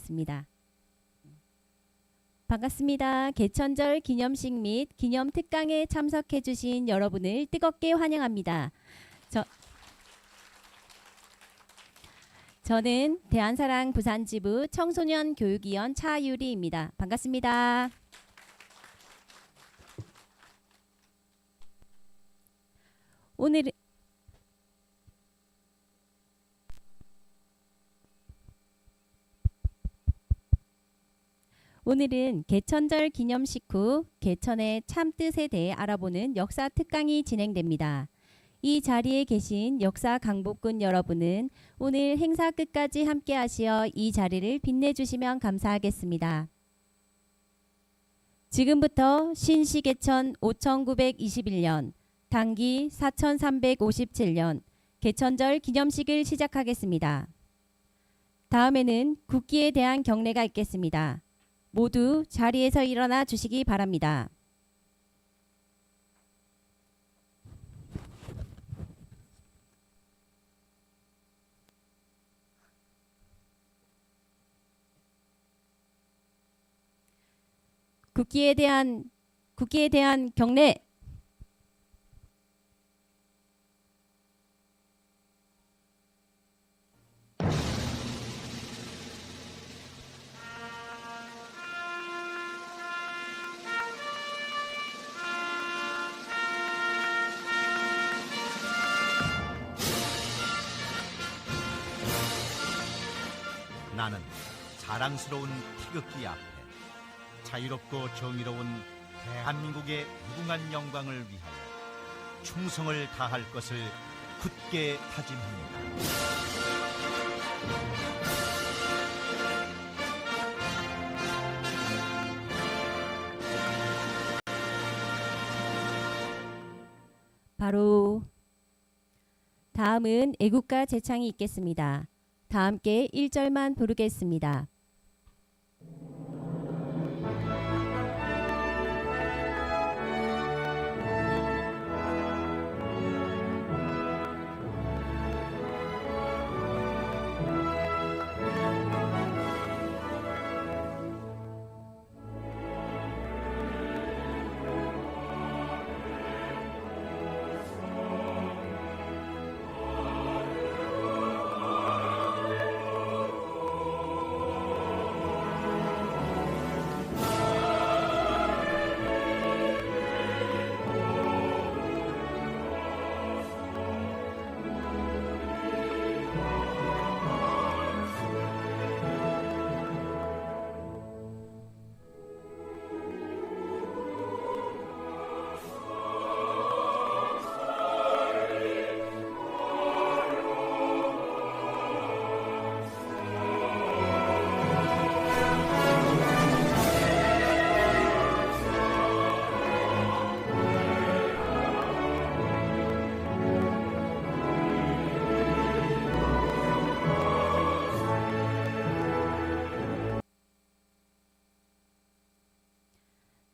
하겠습니다. 반갑습니다. 개천절 기념식 및 기념 특강에 참석해 주신 여러분을 뜨겁게 환영합니다. 저는 대한사랑 부산지부 청소년 교육위원 차유리입니다. 반갑습니다. 오늘은 개천절 기념식 후 개천의 참뜻에 대해 알아보는 역사 특강이 진행됩니다. 이 자리에 계신 역사 강복군 여러분은 오늘 행사 끝까지 함께 하시어 이 자리를 빛내주시면 감사하겠습니다. 지금부터 신시개천 5921년, 당기 4357년 개천절 기념식을 시작하겠습니다. 다음에는 국기에 대한 경례가 있겠습니다. 모두 자리에서 일어나 주시기 바랍니다. 국기에 대한 경례. 나는 자랑스러운 태극기 앞에 자유롭고 정의로운 대한민국의 무궁한 영광을 위하여 충성을 다할 것을 굳게 다짐합니다. 바로 다음은 애국가 제창이 있겠습니다. 다 함께 1절만 부르겠습니다.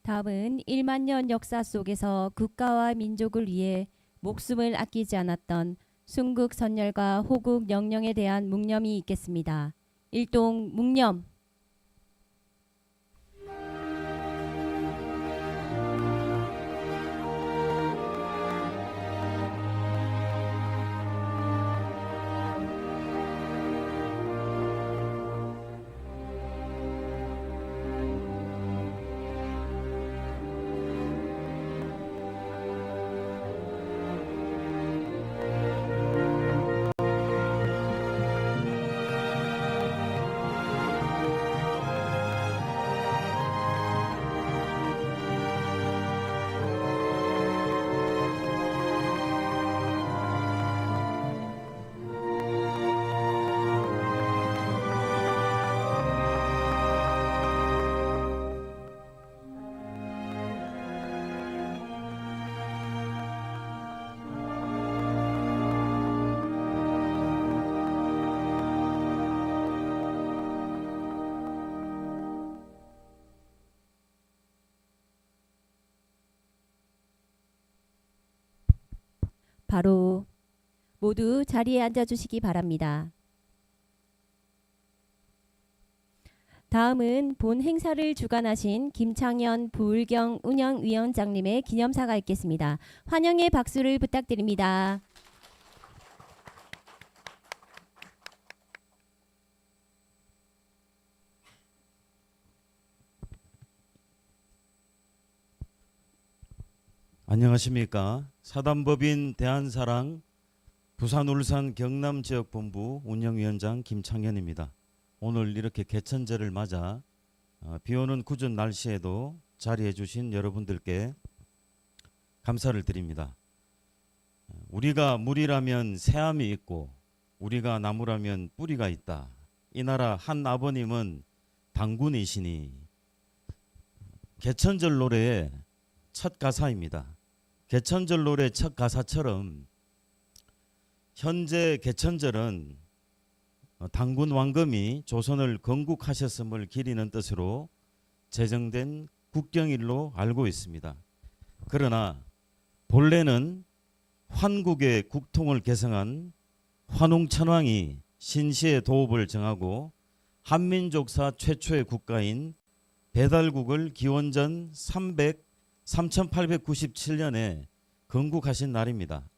다음은 1만 년 역사 속에서 국가와 민족을 위해 목숨을 아끼지 않았던 순국 선열과 호국 영령에 대한 묵념이 있겠습니다. 일동 묵념. 바로 모두 자리에 앉아주시기 바랍니다. 다음은 본 행사를 주관하신 김창현 부울경 운영위원장님의 기념사가 있겠습니다. 환영의 박수를 부탁드립니다. 안녕하십니까. 사단법인 대한사랑 부산 울산 경남지역본부 운영위원장 김창현입니다. 오늘 이렇게 개천절을 맞아 비오는 궂은 날씨에도 자리해 주신 여러분들께 감사를 드립니다. 우리가 물이라면 새암이 있고 우리가 나무라면 뿌리가 있다. 이 나라 한 아버님은 당군이시니 개천절 노래의 첫 가사입니다. 개천절 노래 첫 가사처럼 현재 개천절은 당군 왕금이 조선을 건국하셨음을 기리는 뜻으로 제정된 국경일로 알고 있습니다. 그러나 본래는 환국의 국통을 개성한 환웅천왕이 신시의 도읍을 정하고 한민족사 최초의 국가인 배달국을 기원전 3897년에 건국하신 날입니다.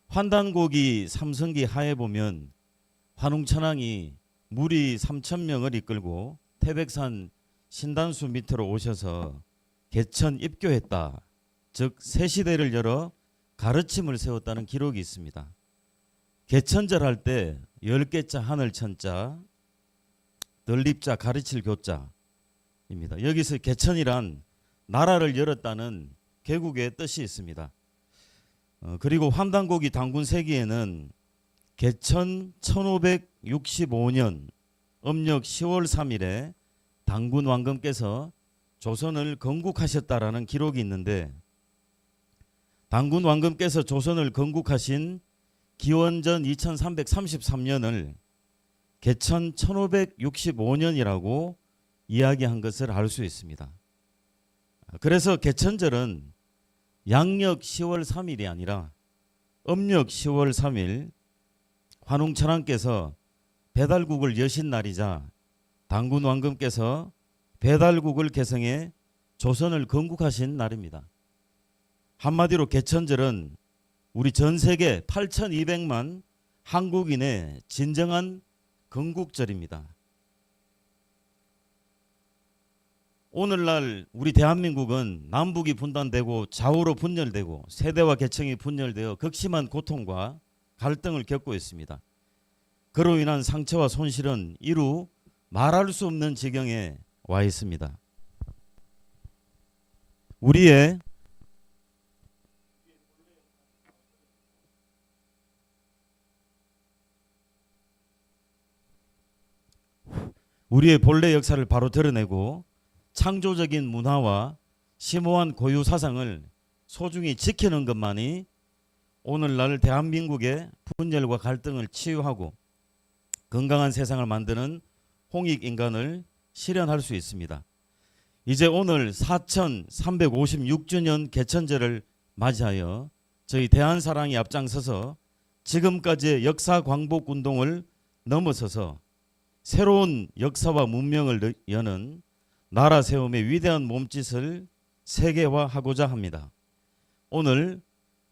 환단고기 삼성기 하에 보면 환웅천왕이 무리 3,000명을 이끌고 태백산 신단수 밑으로 오셔서 개천 입교했다. 즉 새시대를 열어 가르침을 세웠다는 기록이 있습니다. 개천절 할 때 10개자 하늘천자, 널립자 가르칠 교자입니다. 여기서 개천이란 나라를 열었다는 개국의 뜻이 있습니다. 그리고 환단고기 당군세기에는 개천 1565년 음력 10월 3일에 당군 왕금께서 조선을 건국하셨다라는 기록이 있는데 당군 왕금께서 조선을 건국하신 기원전 2333년을 개천 1565년이라고 이야기한 것을 알 수 있습니다. 그래서 개천절은 양력 10월 3일이 아니라 음력 10월 3일 환웅천왕께서 배달국을 여신 날이자 당군 왕금께서 배달국을 개성해 조선을 건국하신 날입니다. 한마디로 개천절은 우리 전 세계 8,200만 한국인의 진정한 건국절입니다. 오늘날 우리 대한민국은 남북이 분단되고 좌우로 분열되고 세대와 계층이 분열되어 극심한 고통과 갈등을 겪고 있습니다. 그로 인한 상처와 손실은 이루 말할 수 없는 지경에 와 있습니다. 우리의 본래 역사를 바로 드러내고 창조적인 문화와 심오한 고유 사상을 소중히 지키는 것만이 오늘날 대한민국의 분열과 갈등을 치유하고 건강한 세상을 만드는 홍익인간을 실현할 수 있습니다. 이제 오늘 4356주년 개천절을 맞이하여 저희 대한사랑이 앞장서서 지금까지의 역사 광복 운동을 넘어서서 새로운 역사와 문명을 여는 나라 세움의 위대한 몸짓을 세계화하고자 합니다. 오늘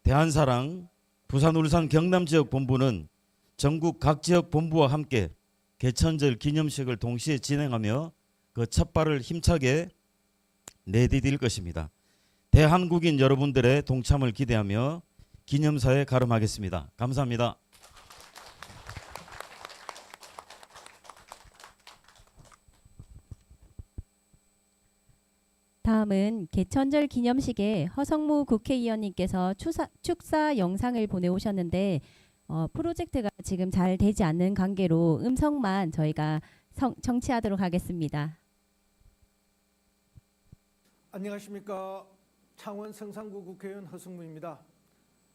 대한사랑 부산 울산 경남지역 본부는 전국 각 지역 본부와 함께 개천절 기념식을 동시에 진행하며 그 첫발을 힘차게 내디딜 것입니다. 대한국인 여러분들의 동참을 기대하며 기념사에 가름하겠습니다. 감사합니다. 다음은 개천절 기념식에 허성무 국회의원님께서 축사 영상을 보내오셨는데 프로젝트가 지금 잘 되지 않는 관계로 음성만 저희가 청취하도록 하겠습니다. 안녕하십니까. 창원 성산구 국회의원 허성무입니다.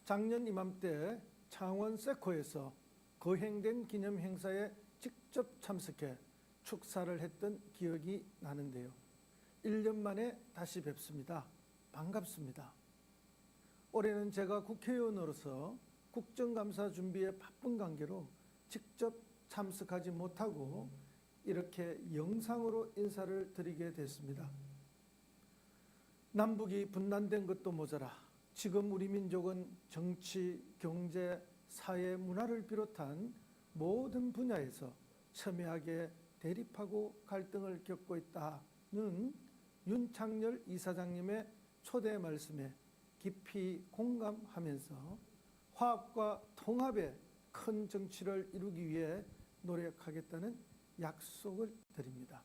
작년 이맘때 창원 세코에서 거행된 기념 행사에 직접 참석해 축사를 했던 기억이 나는데요. 1년 만에 다시 뵙습니다. 반갑습니다. 올해는 제가 국회의원으로서 국정감사 준비에 바쁜 관계로 직접 참석하지 못하고 이렇게 영상으로 인사를 드리게 됐습니다. 남북이 분단된 것도 모자라 지금 우리 민족은 정치, 경제, 사회, 문화를 비롯한 모든 분야에서 첨예하게 대립하고 갈등을 겪고 있다는 윤창열 이사장님의 초대 말씀에 깊이 공감하면서 화합과 통합의 큰 정치를 이루기 위해 노력하겠다는 약속을 드립니다.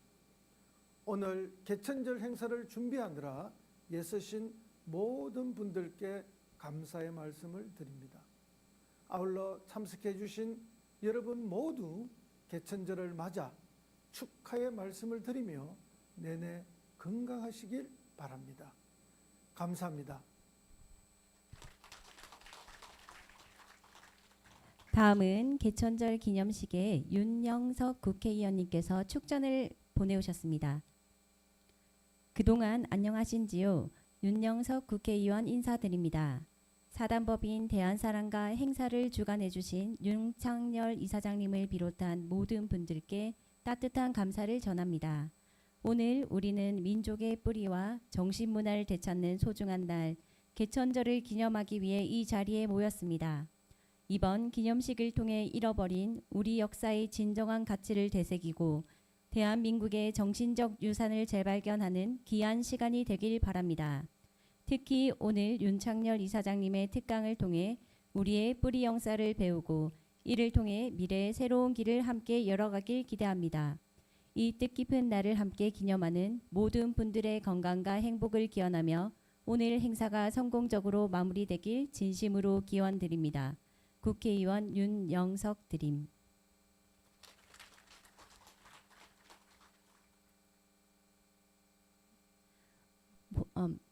오늘 개천절 행사를 준비하느라 애쓰신 모든 분들께 감사의 말씀을 드립니다. 아울러 참석해 주신 여러분 모두 개천절을 맞아 축하의 말씀을 드리며 내내 건강하시길 바랍니다. 감사합니다. 다음은 개천절 기념식에 윤영석 국회의원님께서 축전을 보내오셨습니다. 그동안 안녕하신지요? 윤영석 국회의원 인사드립니다. 사단법인 대한사랑가 행사를 주관해 주신 윤창열 이사장님을 비롯한 모든 분들께 따뜻한 감사를 전합니다. 오늘 우리는 민족의 뿌리와 정신문화를 되찾는 소중한 날 개천절을 기념하기 위해 이 자리에 모였습니다. 이번 기념식을 통해 잃어버린 우리 역사의 진정한 가치를 되새기고 대한민국의 정신적 유산을 재발견하는 귀한 시간이 되길 바랍니다. 특히 오늘 윤창열 이사장님의 특강을 통해 우리의 뿌리 역사를 배우고 이를 통해 미래의 새로운 길을 함께 열어가길 기대합니다. 이 뜻깊은 날을 함께 기념하는 모든 분들의 건강과 행복을 기원하며 오늘 행사가 성공적으로 마무리되길 진심으로 기원드립니다. 국회의원 윤영석 드림.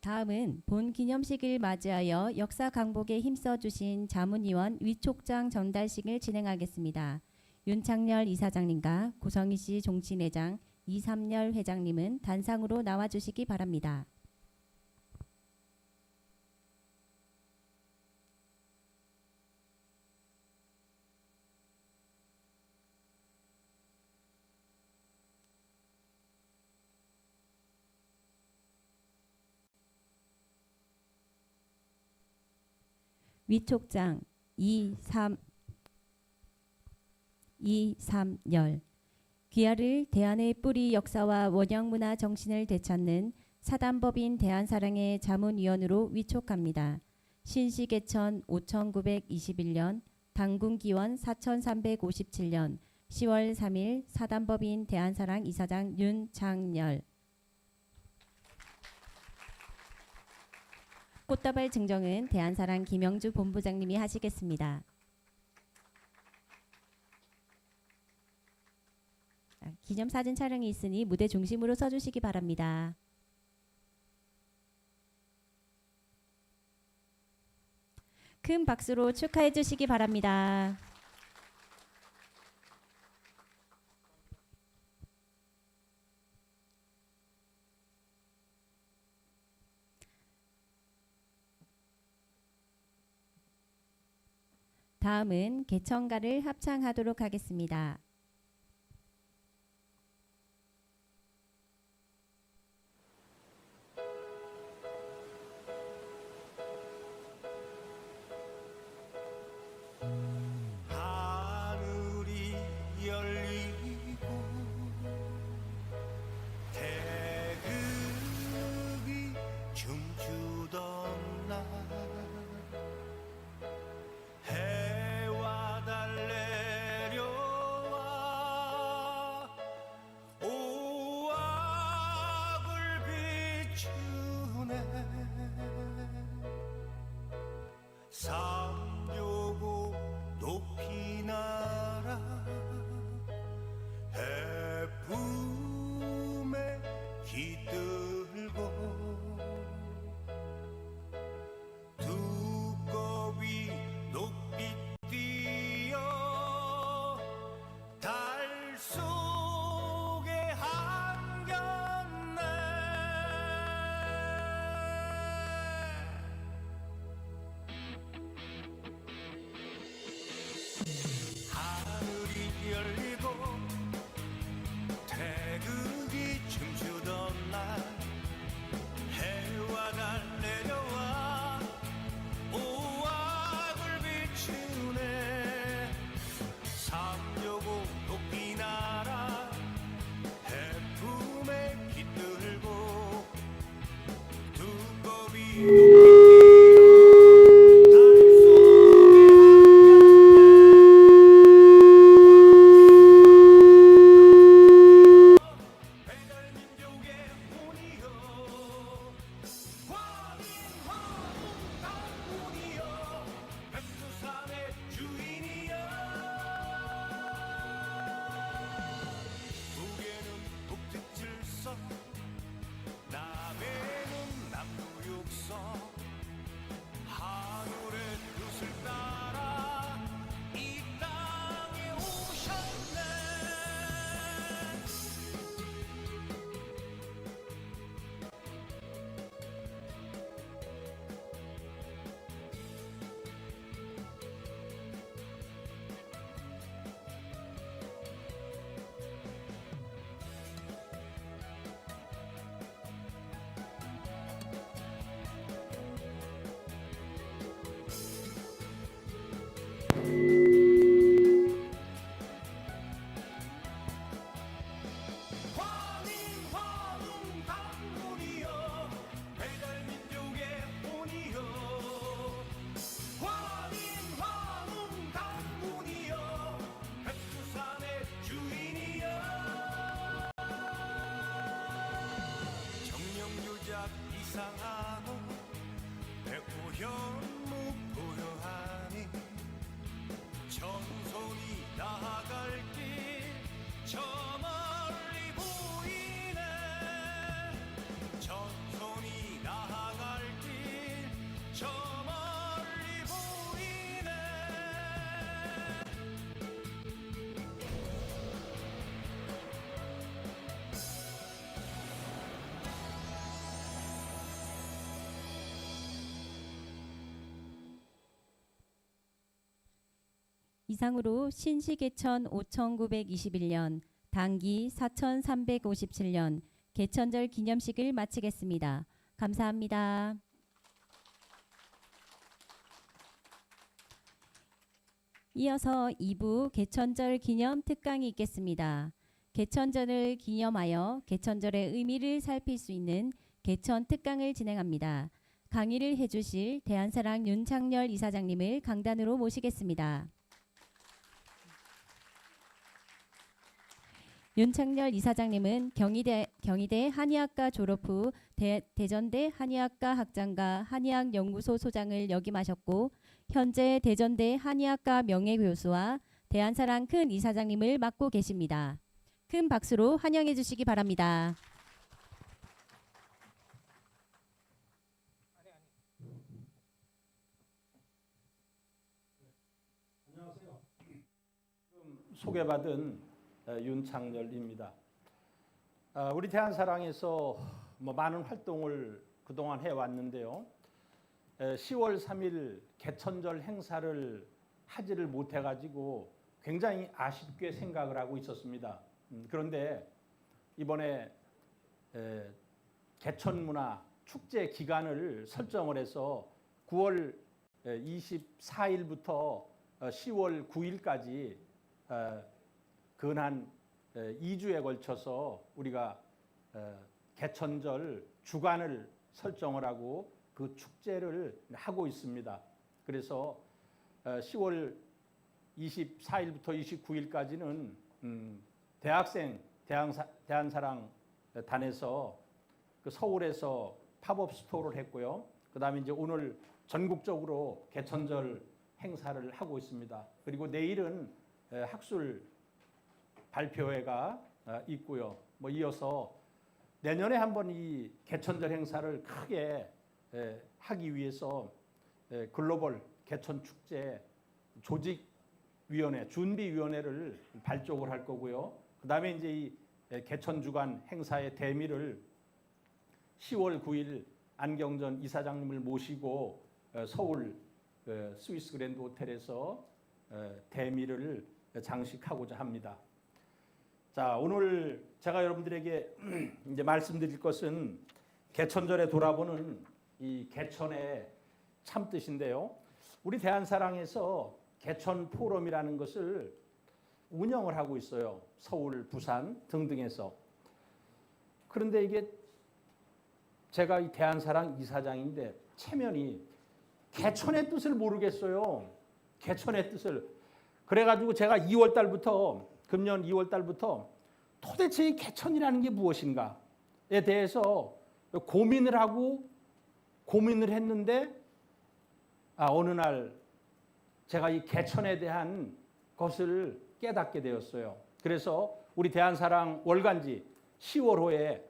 다음은 본 기념식을 맞이하여 역사 강복에 힘써주신 자문위원 위촉장 전달식을 진행하겠습니다. 윤창열 이사장님과 고성희 씨 종친회장, 이삼열 회장님은 단상으로 나와주시기 바랍니다. 위촉장 이삼열 귀하를 대한의 뿌리 역사와 원형문화 정신을 되찾는 사단법인 대한사랑의 자문위원으로 위촉합니다. 신시개천 5921년 당군기원 4357년 10월 3일 사단법인 대한사랑 이사장 윤창열. 꽃다발 증정은 대한사랑 김영주 본부장님이 하시겠습니다. 기념사진 촬영이 있으니 무대 중심으로 서주시기 바랍니다. 큰 박수로 축하해 주시기 바랍니다. 다음은 개천가를 합창하도록 하겠습니다. 하늘이 열리고 태극이 춤추던 날 해와 달 내려와 배달민족의 혼이여 환인환웅당군이여 백두산의 주인이여 북에는 북측질서 남에는 남부육서 하늘의 뜻을 따라 이 땅에 오셨네. 환인환웅당군이여 배달민족의 혼이여 환인환웅당군이여 백두산의 주인이여 정령유작 이상하고 백호현무 보여하니 정선이 나아갈 길 저 멀리 보이네. 정선이 나아갈 길 저 멀리 보이네. 이상으로 신시개천 5921년, 당기 4357년 개천절 기념식을 마치겠습니다. 감사합니다. 이어서 2부 개천절 기념 특강이 있겠습니다. 개천절을 기념하여 개천절의 의미를 살필 수 있는 개천 특강을 진행합니다. 강의를 해주실 대한사랑 윤창렬 이사장님을 강단으로 모시겠습니다. 윤창렬 이사장님은 경희대 한의학과 졸업 후 대전대 한의학과 학장과 한의학연구소 소장을 역임하셨고 현재 대전대 한의학과 명예교수와 대한사랑 큰 이사장님을 맡고 계십니다. 큰 박수로 환영해 주시기 바랍니다. 소개받은 윤창렬입니다. 우리 대한사랑에서 많은 활동을 그동안 해왔는데요. 10월 3일 개천절 행사를 하지를 못해가지고 굉장히 아쉽게 생각을 하고 있었습니다. 그런데 이번에 개천문화 축제 기간을 설정을 해서 9월 24일부터 10월 9일까지 근한 2주에 걸쳐서 우리가 개천절 주간을 설정을 하고 그 축제를 하고 있습니다. 그래서 10월 24일부터 29일까지는 대학생 대한사랑단에서 그 서울에서 팝업 스토어를 했고요. 그다음에 이제 오늘 전국적으로 개천절 행사를 하고 있습니다. 그리고 내일은 학술 발표회가 있고요. 이어서 내년에 한번 이 개천절 행사를 크게 하기 위해서 글로벌 개천축제 조직위원회, 준비위원회를 발족을 할 거고요. 그다음에 이제 이 개천주간 행사의 대미를 10월 9일 안경전 이사장님을 모시고 서울 스위스 그랜드 호텔에서 대미를 장식하고자 합니다. 자, 오늘 제가 여러분들에게 이제 말씀드릴 것은 개천절에 돌아보는 이 개천의 참뜻인데요. 우리 대한사랑에서 개천 포럼이라는 것을 운영을 하고 있어요. 서울, 부산 등등에서. 그런데 이게 제가 이 대한사랑 이사장인데 체면이 개천의 뜻을 모르겠어요. 개천의 뜻을. 그래가지고 제가 2월 달부터 금년 2월 달부터 도대체 이 개천이라는 게 무엇인가에 대해서 고민을 했는데 어느 날 제가 이 개천에 대한 것을 깨닫게 되었어요. 그래서 우리 대한사랑 월간지 10월호에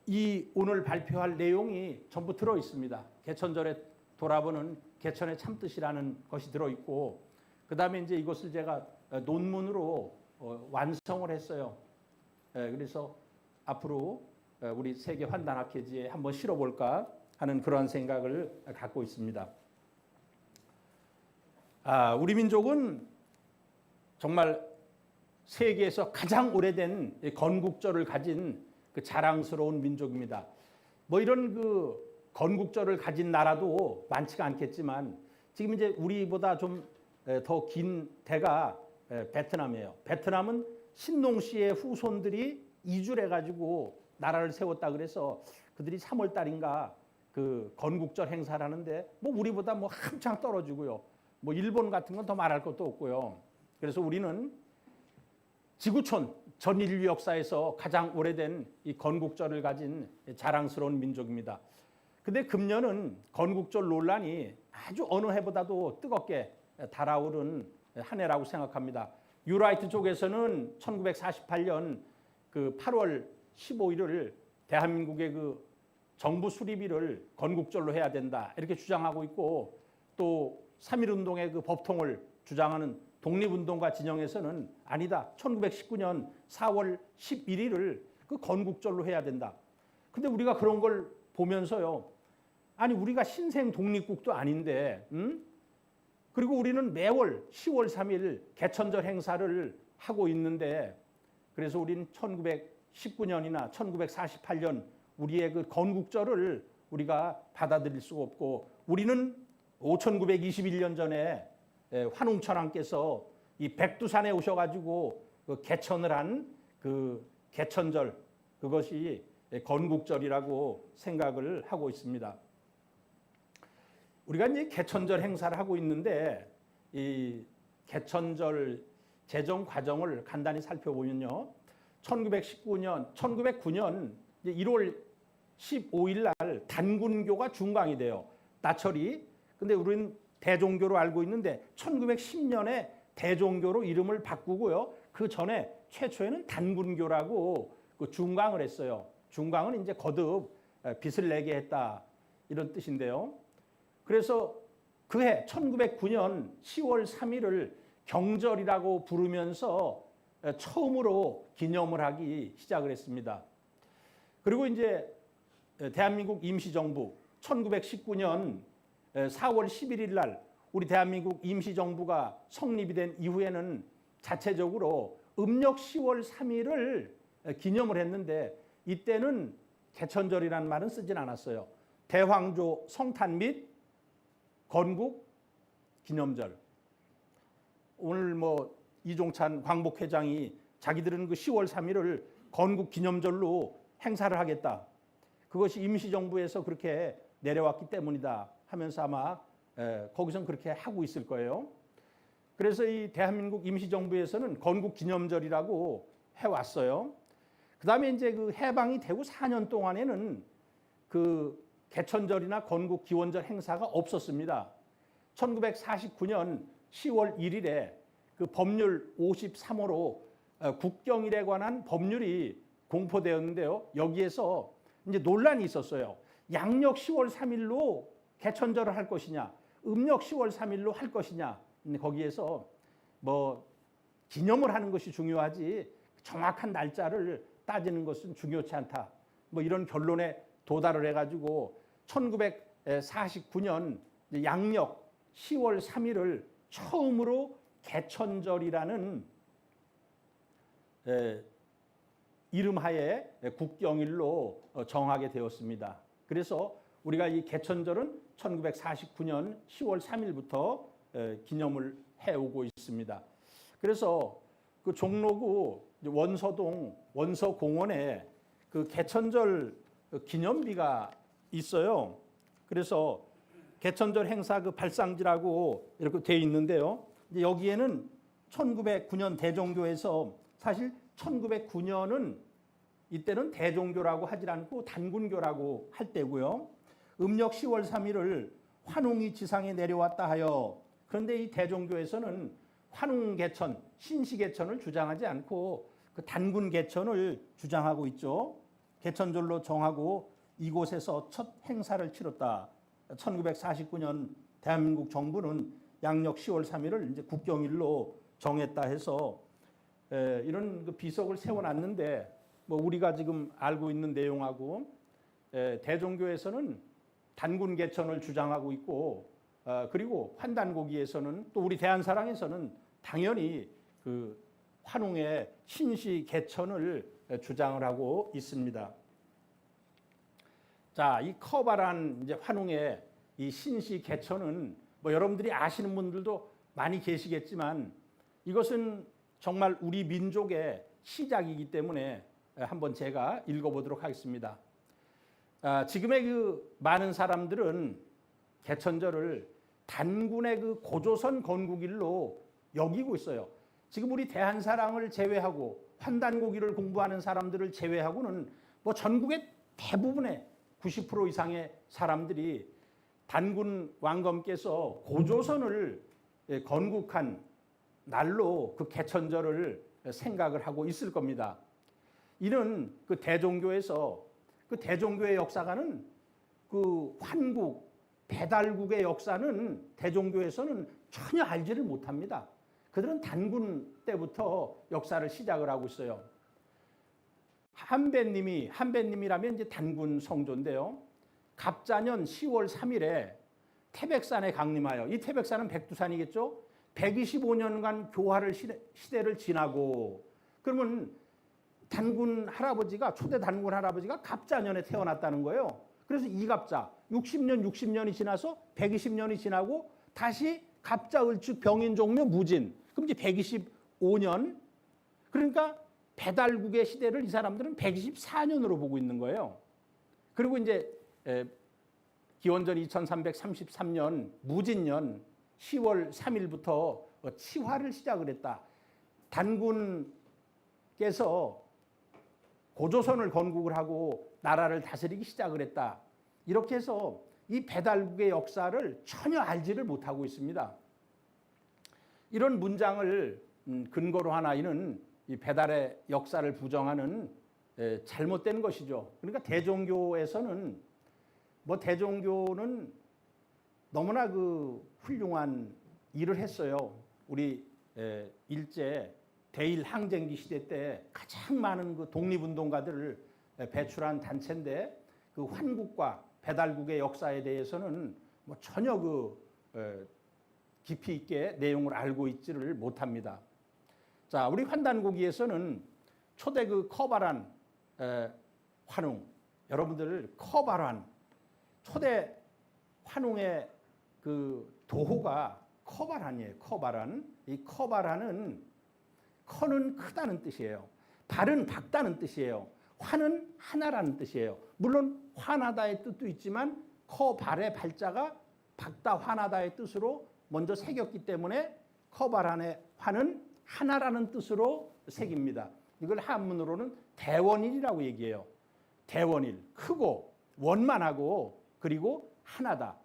이 오늘 발표할 내용이 전부 들어 있습니다. 개천절에 돌아보는 개천의 참뜻이라는 것이 들어 있고, 그다음에 이제 이것을 제가 논문으로 완성을 했어요. 그래서 앞으로 우리 세계 환단학회지에 한번 실어볼까 하는 그런 생각을 갖고 있습니다. 우리 민족은 정말 세계에서 가장 오래된 건국절을 가진 그 자랑스러운 민족입니다. 뭐 이런 그 건국절을 가진 나라도 많지가 않겠지만 지금 이제 우리보다 좀 더 긴 대가 베트남이에요. 베트남은 신농시의 후손들이 이주를 해가지고 나라를 세웠다 그래서 그들이 3월 달인가 그 건국절 행사를 하는데 뭐 우리보다 뭐 한창 떨어지고요. 뭐 일본 같은 건 더 말할 것도 없고요. 그래서 우리는 지구촌 전 인류 역사에서 가장 오래된 이 건국절을 가진 자랑스러운 민족입니다. 근데 금년은 건국절 논란이 아주 어느 해보다도 뜨겁게 달아오른 한 해라고 생각합니다. 유라이트 쪽에서는 1948년 그 8월 15일을 대한민국의 그 정부 수립일을 건국절로 해야 된다 이렇게 주장하고 있고, 또 3.1운동의 그 법통을 주장하는 독립운동가 진영에서는 아니다, 1919년 4월 11일을 그 건국절로 해야 된다. 근데 우리가 그런 걸 보면서요, 아니 우리가 신생 독립국도 아닌데, 그리고 우리는 매월 10월 3일 개천절 행사를 하고 있는데, 그래서 우리는 1919년이나 1948년 우리의 그 건국절을 우리가 받아들일 수가 없고, 우리는 5921년 전에 환웅천왕께서 이 백두산에 오셔가지고 그 개천을 한 그 개천절, 그것이 건국절이라고 생각을 하고 있습니다. 우리가 이제 개천절 행사를 하고 있는데 이 개천절 제정 과정을 간단히 살펴보면요, 1909년 1월 15일 날 단군교가 중강이 돼요. 나철이. 근데 우리는 대종교로 알고 있는데 1910년에 대종교로 이름을 바꾸고요. 그 전에 최초에는 단군교라고 그 중강을 했어요. 중강은 이제 거듭 빚을 내게 했다 이런 뜻인데요. 그래서 그해 1909년 10월 3일을 경절이라고 부르면서 처음으로 기념을 하기 시작을 했습니다. 그리고 이제 대한민국 임시정부 1919년 4월 11일 날 우리 대한민국 임시정부가 성립이 된 이후에는 자체적으로 음력 10월 3일을 기념을 했는데, 이때는 개천절이라는 말은 쓰진 않았어요. 대황조 성탄 및 건국 기념절. 오늘 뭐 이종찬 광복회장이 자기들은 그 10월 3일을 건국 기념절로 행사를 하겠다, 그것이 임시정부에서 그렇게 내려왔기 때문이다 하면서 아마 거기선 그렇게 하고 있을 거예요. 그래서 이 대한민국 임시정부에서는 건국 기념절이라고 해왔어요. 그 다음에 이제 그 해방이 되고 4년 동안에는 그 개천절이나 건국 기원절 행사가 없었습니다. 1949년 10월 1일에 그 법률 53호로 국경일에 관한 법률이 공포되었는데요. 여기에서 이제 논란이 있었어요. 양력 10월 3일로 개천절을 할 것이냐, 음력 10월 3일로 할 것이냐. 거기에서 뭐 기념을 하는 것이 중요하지 정확한 날짜를 따지는 것은 중요치 않다, 뭐 이런 결론에 도달을 해가지고 1949년 양력 10월 3일을 처음으로 개천절이라는 이름하에 국경일로 정하게 되었습니다. 그래서 우리가 이 개천절은 1949년 10월 3일부터 기념을 해오고 있습니다. 그래서 그 종로구 원서동 원서공원에 그 개천절 기념비가 있어요. 그래서 개천절 행사 그 발상지라고 이렇게 돼 있는데요. 이제 여기에는 1909년 대종교에서 사실 1909년은 이때는 대종교라고 하질 않고 단군교라고 할 때고요. 음력 10월 3일을 환웅이 지상에 내려왔다 하여, 그런데 이 대종교에서는 환웅 개천, 신시 개천을 주장하지 않고 그 단군 개천을 주장하고 있죠. 개천절로 정하고 이곳에서 첫 행사를 치렀다. 1949년 대한민국 정부는 양력 10월 3일을 이제 국경일로 정했다 해서 이런 그 비석을 세워놨는데, 뭐 우리가 지금 알고 있는 내용하고 대종교에서는 단군 개천을 주장하고 있고, 그리고 환단고기에서는 또 우리 대한사랑에서는 당연히 그 환웅의 신시 개천을 주장을 하고 있습니다. 자, 이 커바란 이제 환웅의 이 신시 개천은 뭐 여러분들이 아시는 분들도 많이 계시겠지만, 이것은 정말 우리 민족의 시작이기 때문에 한번 제가 읽어보도록 하겠습니다. 지금의 그 많은 사람들은 개천절을 단군의 그 고조선 건국일로 여기고 있어요. 지금 우리 대한사랑을 제외하고 환단고기를 공부하는 사람들을 제외하고는 뭐 전국의 대부분의 90% 이상의 사람들이 단군 왕검께서 고조선을 건국한 날로 그 개천절을 생각을 하고 있을 겁니다. 이는 그 대종교에서 그 대종교의 역사가는 그 환국, 배달국의 역사는 대종교에서는 전혀 알지를 못합니다. 그들은 단군 때부터 역사를 시작을 하고 있어요. 한배님이라면 이제 단군 성조인데요. 갑자년 10월 3일에 태백산에 강림하여, 이 태백산은 백두산이겠죠. 125년간 교화를 시대를 지나고, 그러면 단군 할아버지가, 초대 단군 할아버지가 갑자년에 태어났다는 거예요. 그래서 이갑자 60년이 지나서 120년이 지나고 다시 갑자을축 병인종묘 무진, 그럼 이제 125년, 그러니까 배달국의 시대를 이 사람들은 124년으로 보고 있는 거예요. 그리고 이제 기원전 2333년 무진년 10월 3일부터 치화를 시작을 했다. 단군께서 고조선을 건국을 하고 나라를 다스리기 시작을 했다. 이렇게 해서 이 배달국의 역사를 전혀 알지를 못하고 있습니다. 이런 문장을 근거로 한 아이는 이 배달의 역사를 부정하는 잘못된 것이죠. 그러니까 대종교에서는 대종교는 너무나 그 훌륭한 일을 했어요. 우리 일제 대일 항쟁기 시대 때 가장 많은 그 독립운동가들을 배출한 단체인데, 그 환국과 배달국의 역사에 대해서는 뭐 전혀 깊이 있게 내용을 알고 있지를 못합니다. 자, 우리 환단고기에서는 초대 그 커바란 환웅, 여러분들 커바란 초대 환웅의 그 도호가 커바란이에요. 커바란. 이 커바란은 커는 크다는 뜻이에요. 발은 밝다는 뜻이에요. 환은 하나라는 뜻이에요. 물론 환하다의 뜻도 있지만 커발의 발자가 밝다 환하다의 뜻으로 먼저 새겼기 때문에 커바란의 환은 하나라는 뜻으로 새깁니다. 이걸 한문으로는 대원일이라고 얘기해요. 대원일, 크고 원만하고 그리고 하나다.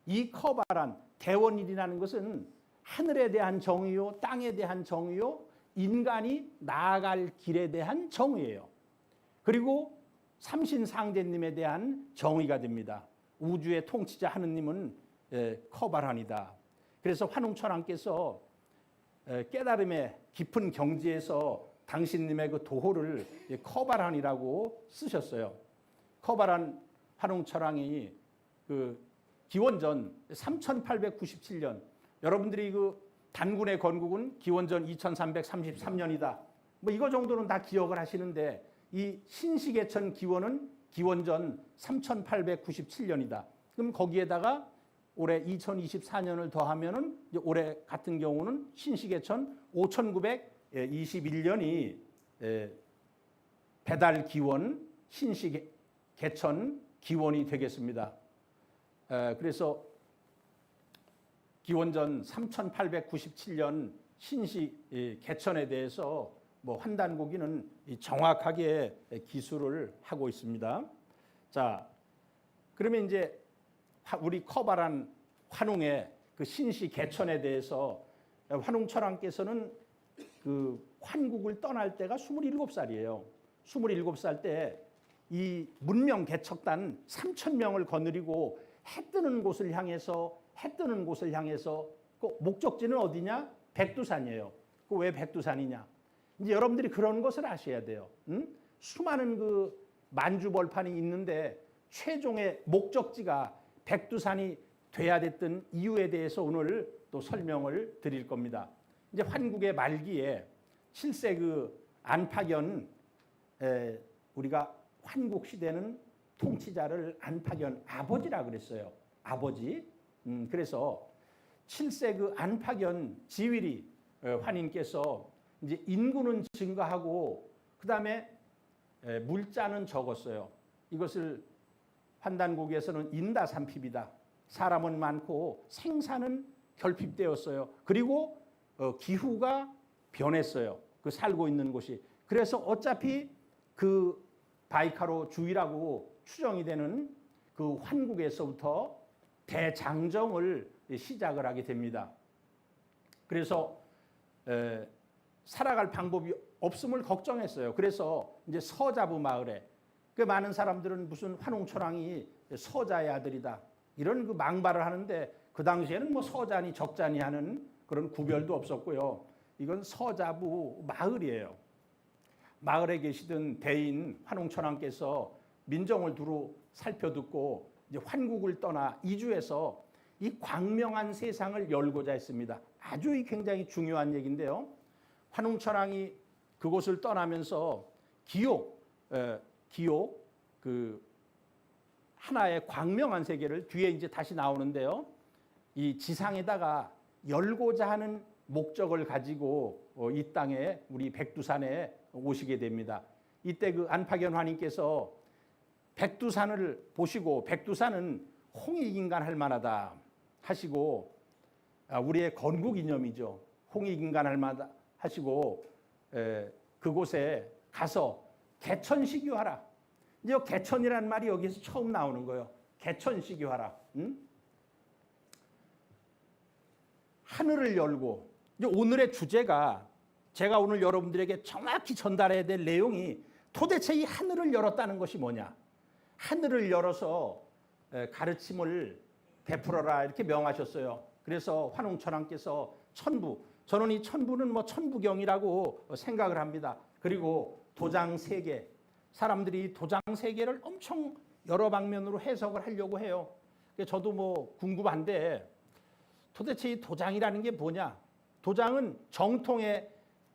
이 커바란 대원일이라는 것은 하늘에 대한 정의요, 땅에 대한 정의요, 인간이 나아갈 길에 대한 정의예요. 그리고 삼신상제님에 대한 정의가 됩니다. 우주의 통치자 하느님은 커바란이다. 그래서 환웅천왕께서 깨달음의 깊은 경지에서 당신님의 그 도호를 커바란이라고 쓰셨어요. 커바란 환웅천왕이 그 기원전 3897년, 여러분들이 그 단군의 건국은 기원전 2333년이다. 뭐 이거 정도는 다 기억을 하시는데, 이 신시개천 기원은 기원전 3897년이다. 그럼 거기에다가 올해 2024년을 더하면은 올해 같은 경우는 신시개천 5921년이 배달 기원 신시개천 기원이 되겠습니다. 그래서 기원전 3897년 신시 개천에 대해서 뭐 환단고기는 정확하게 기술을 하고 있습니다. 자, 그러면 이제 우리 커바란 환웅의 그 신시 개천에 대해서 환웅철왕께서는 그 환국을 떠날 때가 27살이에요. 27살 때 이 문명 개척단 3,000명을 거느리고 해 뜨는 곳을 향해서 그 목적지는 어디냐? 백두산이에요. 그 왜 백두산이냐? 이제 여러분들이 그런 것을 아셔야 돼요. 수많은 그 만주벌판이 있는데 최종의 목적지가 백두산이 돼야 됐던 이유에 대해서 오늘 또 설명을 드릴 겁니다. 이제 환국의 말기에 7세 그 안팎연 우리가 환국 시대는 통치자를 안팎연 아버지라 그랬어요. 아버지. 그래서 7세 그 안팎연 지위리 환인께서 이제 인구는 증가하고 그다음에 물자는 적었어요. 이것을 환단고기에서는 인다삼핍이다. 사람은 많고 생산은 결핍되었어요. 그리고 기후가 변했어요. 그 살고 있는 곳이. 그래서 어차피 그 바이카로 주위라고 추정이 되는 그 환국에서부터 대장정을 시작을 하게 됩니다. 그래서 살아갈 방법이 없음을 걱정했어요. 그래서 이제 서자부 마을에 그 많은 사람들은 무슨 환웅철왕이 서자의 아들이다 이런 그 망발을 하는데 그 당시에는 뭐 서자니 적자니 하는 그런 구별도 없었고요. 이건 서자부 마을이에요. 마을에 계시던 대인 환웅철왕께서 민정을 두루 살펴듣고 이제 환국을 떠나 이주해서 이 광명한 세상을 열고자 했습니다. 아주 굉장히 중요한 얘기인데요. 환웅철왕이 그곳을 떠나면서 기옥 그 하나의 광명한 세계를 뒤에 이제 다시 나오는데요. 이 지상에다가 열고자 하는 목적을 가지고 이 땅에 우리 백두산에 오시게 됩니다. 이때 그 안팎연 환인께서 백두산을 보시고 백두산은 홍익인간할 만하다 하시고 우리의 건국이념이죠. 홍익인간할 만하다 하시고 그곳에 가서 개천식유하라. 이제 개천이라는 말이 여기서 처음 나오는 거예요. 개천식유하라. 하늘을 열고 이제 오늘의 주제가 제가 오늘 여러분들에게 정확히 전달해야 될 내용이 도대체 이 하늘을 열었다는 것이 뭐냐. 하늘을 열어서 가르침을 베풀어라 이렇게 명하셨어요. 그래서 환웅철왕께서 천부, 저는 이 천부는 뭐 천부경이라고 생각을 합니다. 그리고 도장 세계, 사람들이 도장 세계를 엄청 여러 방면으로 해석을 하려고 해요. 저도 뭐 궁금한데 도대체 이 도장이라는 게 뭐냐? 도장은 정통의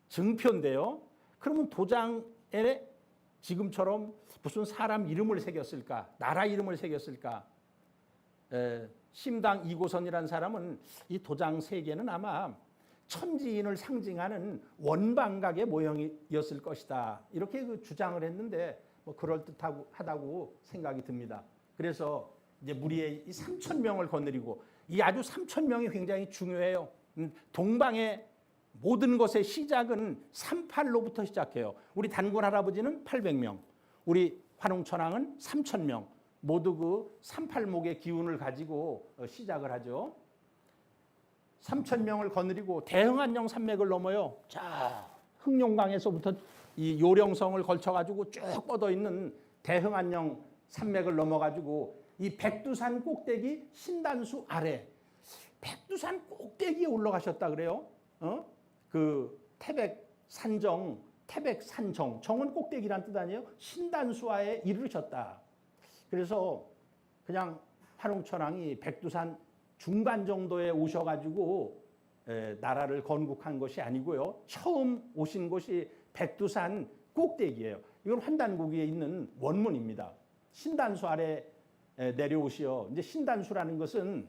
증표인데요. 그러면 도장에 지금처럼 무슨 사람 이름을 새겼을까? 나라 이름을 새겼을까? 심당 이고선이라는 사람은 이 도장 세계는 아마 천지인을 상징하는 원방각의 모형이었을 것이다. 이렇게 그 주장을 했는데 뭐 그럴듯하다고 생각이 듭니다. 그래서 이제 무리의 이 3,000명을 거느리고 이 아주 3,000명이 굉장히 중요해요. 동방의 모든 것의 시작은 38로부터 시작해요. 우리 단군 할아버지는 800명, 우리 환웅천왕은 3,000명. 모두 그 38목의 기운을 가지고 시작을 하죠. 3,000명을 거느리고 대흥안녕 산맥을 넘어요. 자, 흑룡강에서부터 이 요령성을 걸쳐가지고 쭉 뻗어 있는 대흥안녕 산맥을 넘어가지고 이 백두산 꼭대기 신단수 아래, 백두산 꼭대기에 올라가셨다 그래요. 그 태백산정, 태백산정, 정은 꼭대기란 뜻 아니에요? 신단수하에 이르셨다. 그래서 그냥 환웅천왕이 백두산 중간 정도에 오셔가지고 나라를 건국한 것이 아니고요. 처음 오신 곳이 백두산 꼭대기예요. 이건 환단고기에 있는 원문입니다. 신단수 아래 내려오시어. 이제 신단수라는 것은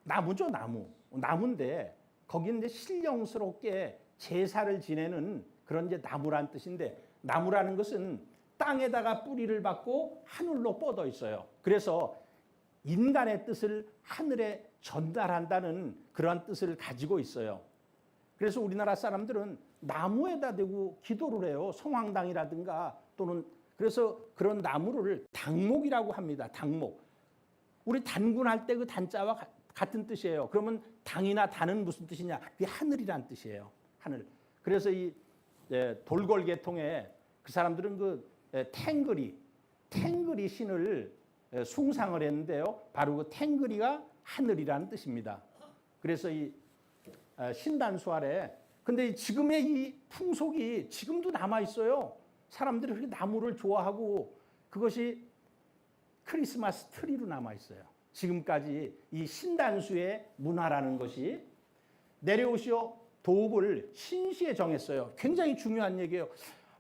나무죠, 나무. 나무인데 거기는 이제 신령스럽게 제사를 지내는 그런 이제 나무란 뜻인데 나무라는 것은 땅에다가 뿌리를 받고 하늘로 뻗어 있어요. 그래서 인간의 뜻을 하늘에 전달한다는 그러한 뜻을 가지고 있어요. 그래서 우리나라 사람들은 나무에다 대고 기도를 해요. 성황당이라든가 또는 그래서 그런 나무를 당목이라고 합니다. 당목. 우리 단군할 때 그 단자와 같은 뜻이에요. 그러면 당이나 단은 무슨 뜻이냐? 그게 하늘이란 뜻이에요. 하늘. 그래서 이 돌궐 계통에 그 사람들은 그 탱그리 신을 숭상을 했는데요. 바로 그 탱그리가 하늘이라는 뜻입니다. 그래서 이 신단수 아래 근데 지금의 이 풍속이 지금도 남아 있어요. 사람들이 그렇게 나무를 좋아하고 그것이 크리스마스 트리로 남아 있어요. 지금까지 이 신단수의 문화라는 것이 내려오시오 도읍을 신시에 정했어요. 굉장히 중요한 얘기예요.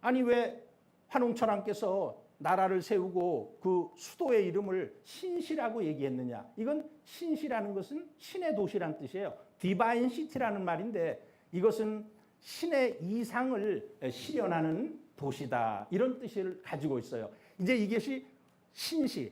아니 왜 환웅천왕께서 나라를 세우고 그 수도의 이름을 신시라고 얘기했느냐. 이건 신시라는 것은 신의 도시란 뜻이에요. 디바인 시티라는 말인데 이것은 신의 이상을 실현하는 도시다. 이런 뜻을 가지고 있어요. 이제 이것이 신시,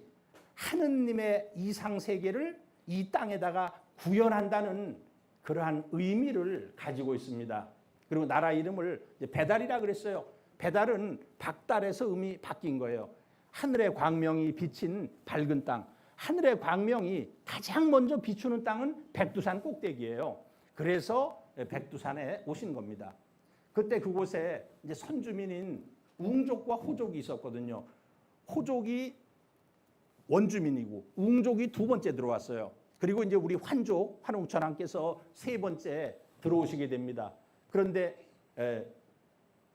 하느님의 이상 세계를 이 땅에다가 구현한다는 그러한 의미를 가지고 있습니다. 그리고 나라 이름을 배달이라 그랬어요. 배달은 박달에서 의미 바뀐 거예요. 하늘의 광명이 비친 밝은 땅. 하늘의 광명이 가장 먼저 비추는 땅은 백두산 꼭대기예요. 그래서 백두산에 오신 겁니다. 그때 그곳에 이제 선주민인 웅족과 호족이 있었거든요. 호족이 원주민이고 웅족이 두 번째 들어왔어요. 그리고 이제 우리 환족, 환웅천왕께서 세 번째 들어오시게 됩니다. 그런데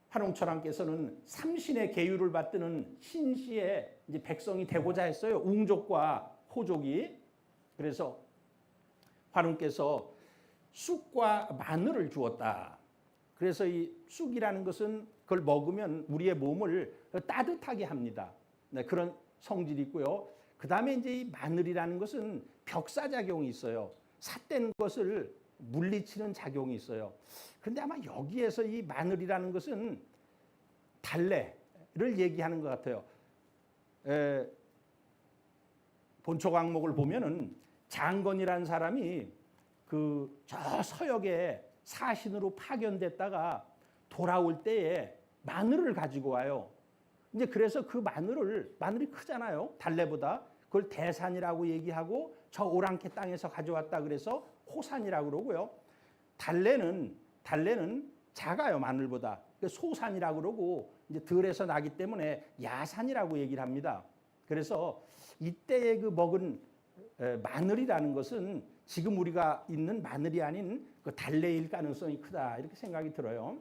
환웅천왕께서는 삼신의 계율을 받드는 신시의 이제 백성이 되고자 했어요. 웅족과 호족이. 그래서 환웅께서 쑥과 마늘을 주었다. 그래서 이 쑥이라는 것은 그걸 먹으면 우리의 몸을 따뜻하게 합니다. 네, 그런 성질이 있고요. 그 다음에 이제 이 마늘이라는 것은 벽사작용이 있어요. 삿된 것을 물리치는 작용이 있어요. 그런데 아마 여기에서 이 마늘이라는 것은 달래를 얘기하는 것 같아요. 본초 광목을 보면은 장건이라는 사람이 그 저 서역에 사신으로 파견됐다가 돌아올 때에 마늘을 가지고 와요. 이제 그래서 그 마늘이 크잖아요. 달래보다. 그걸 대산이라고 얘기하고 저 오랑캐 땅에서 가져왔다 그래서 호산이라고 그러고요. 달래는 작아요. 마늘보다. 소산이라고 그러고 이제 들에서 나기 때문에 야산이라고 얘기를 합니다. 그래서 이때에 그 먹은 마늘이라는 것은 지금 우리가 있는 마늘이 아닌 그 달래일 가능성이 크다. 이렇게 생각이 들어요.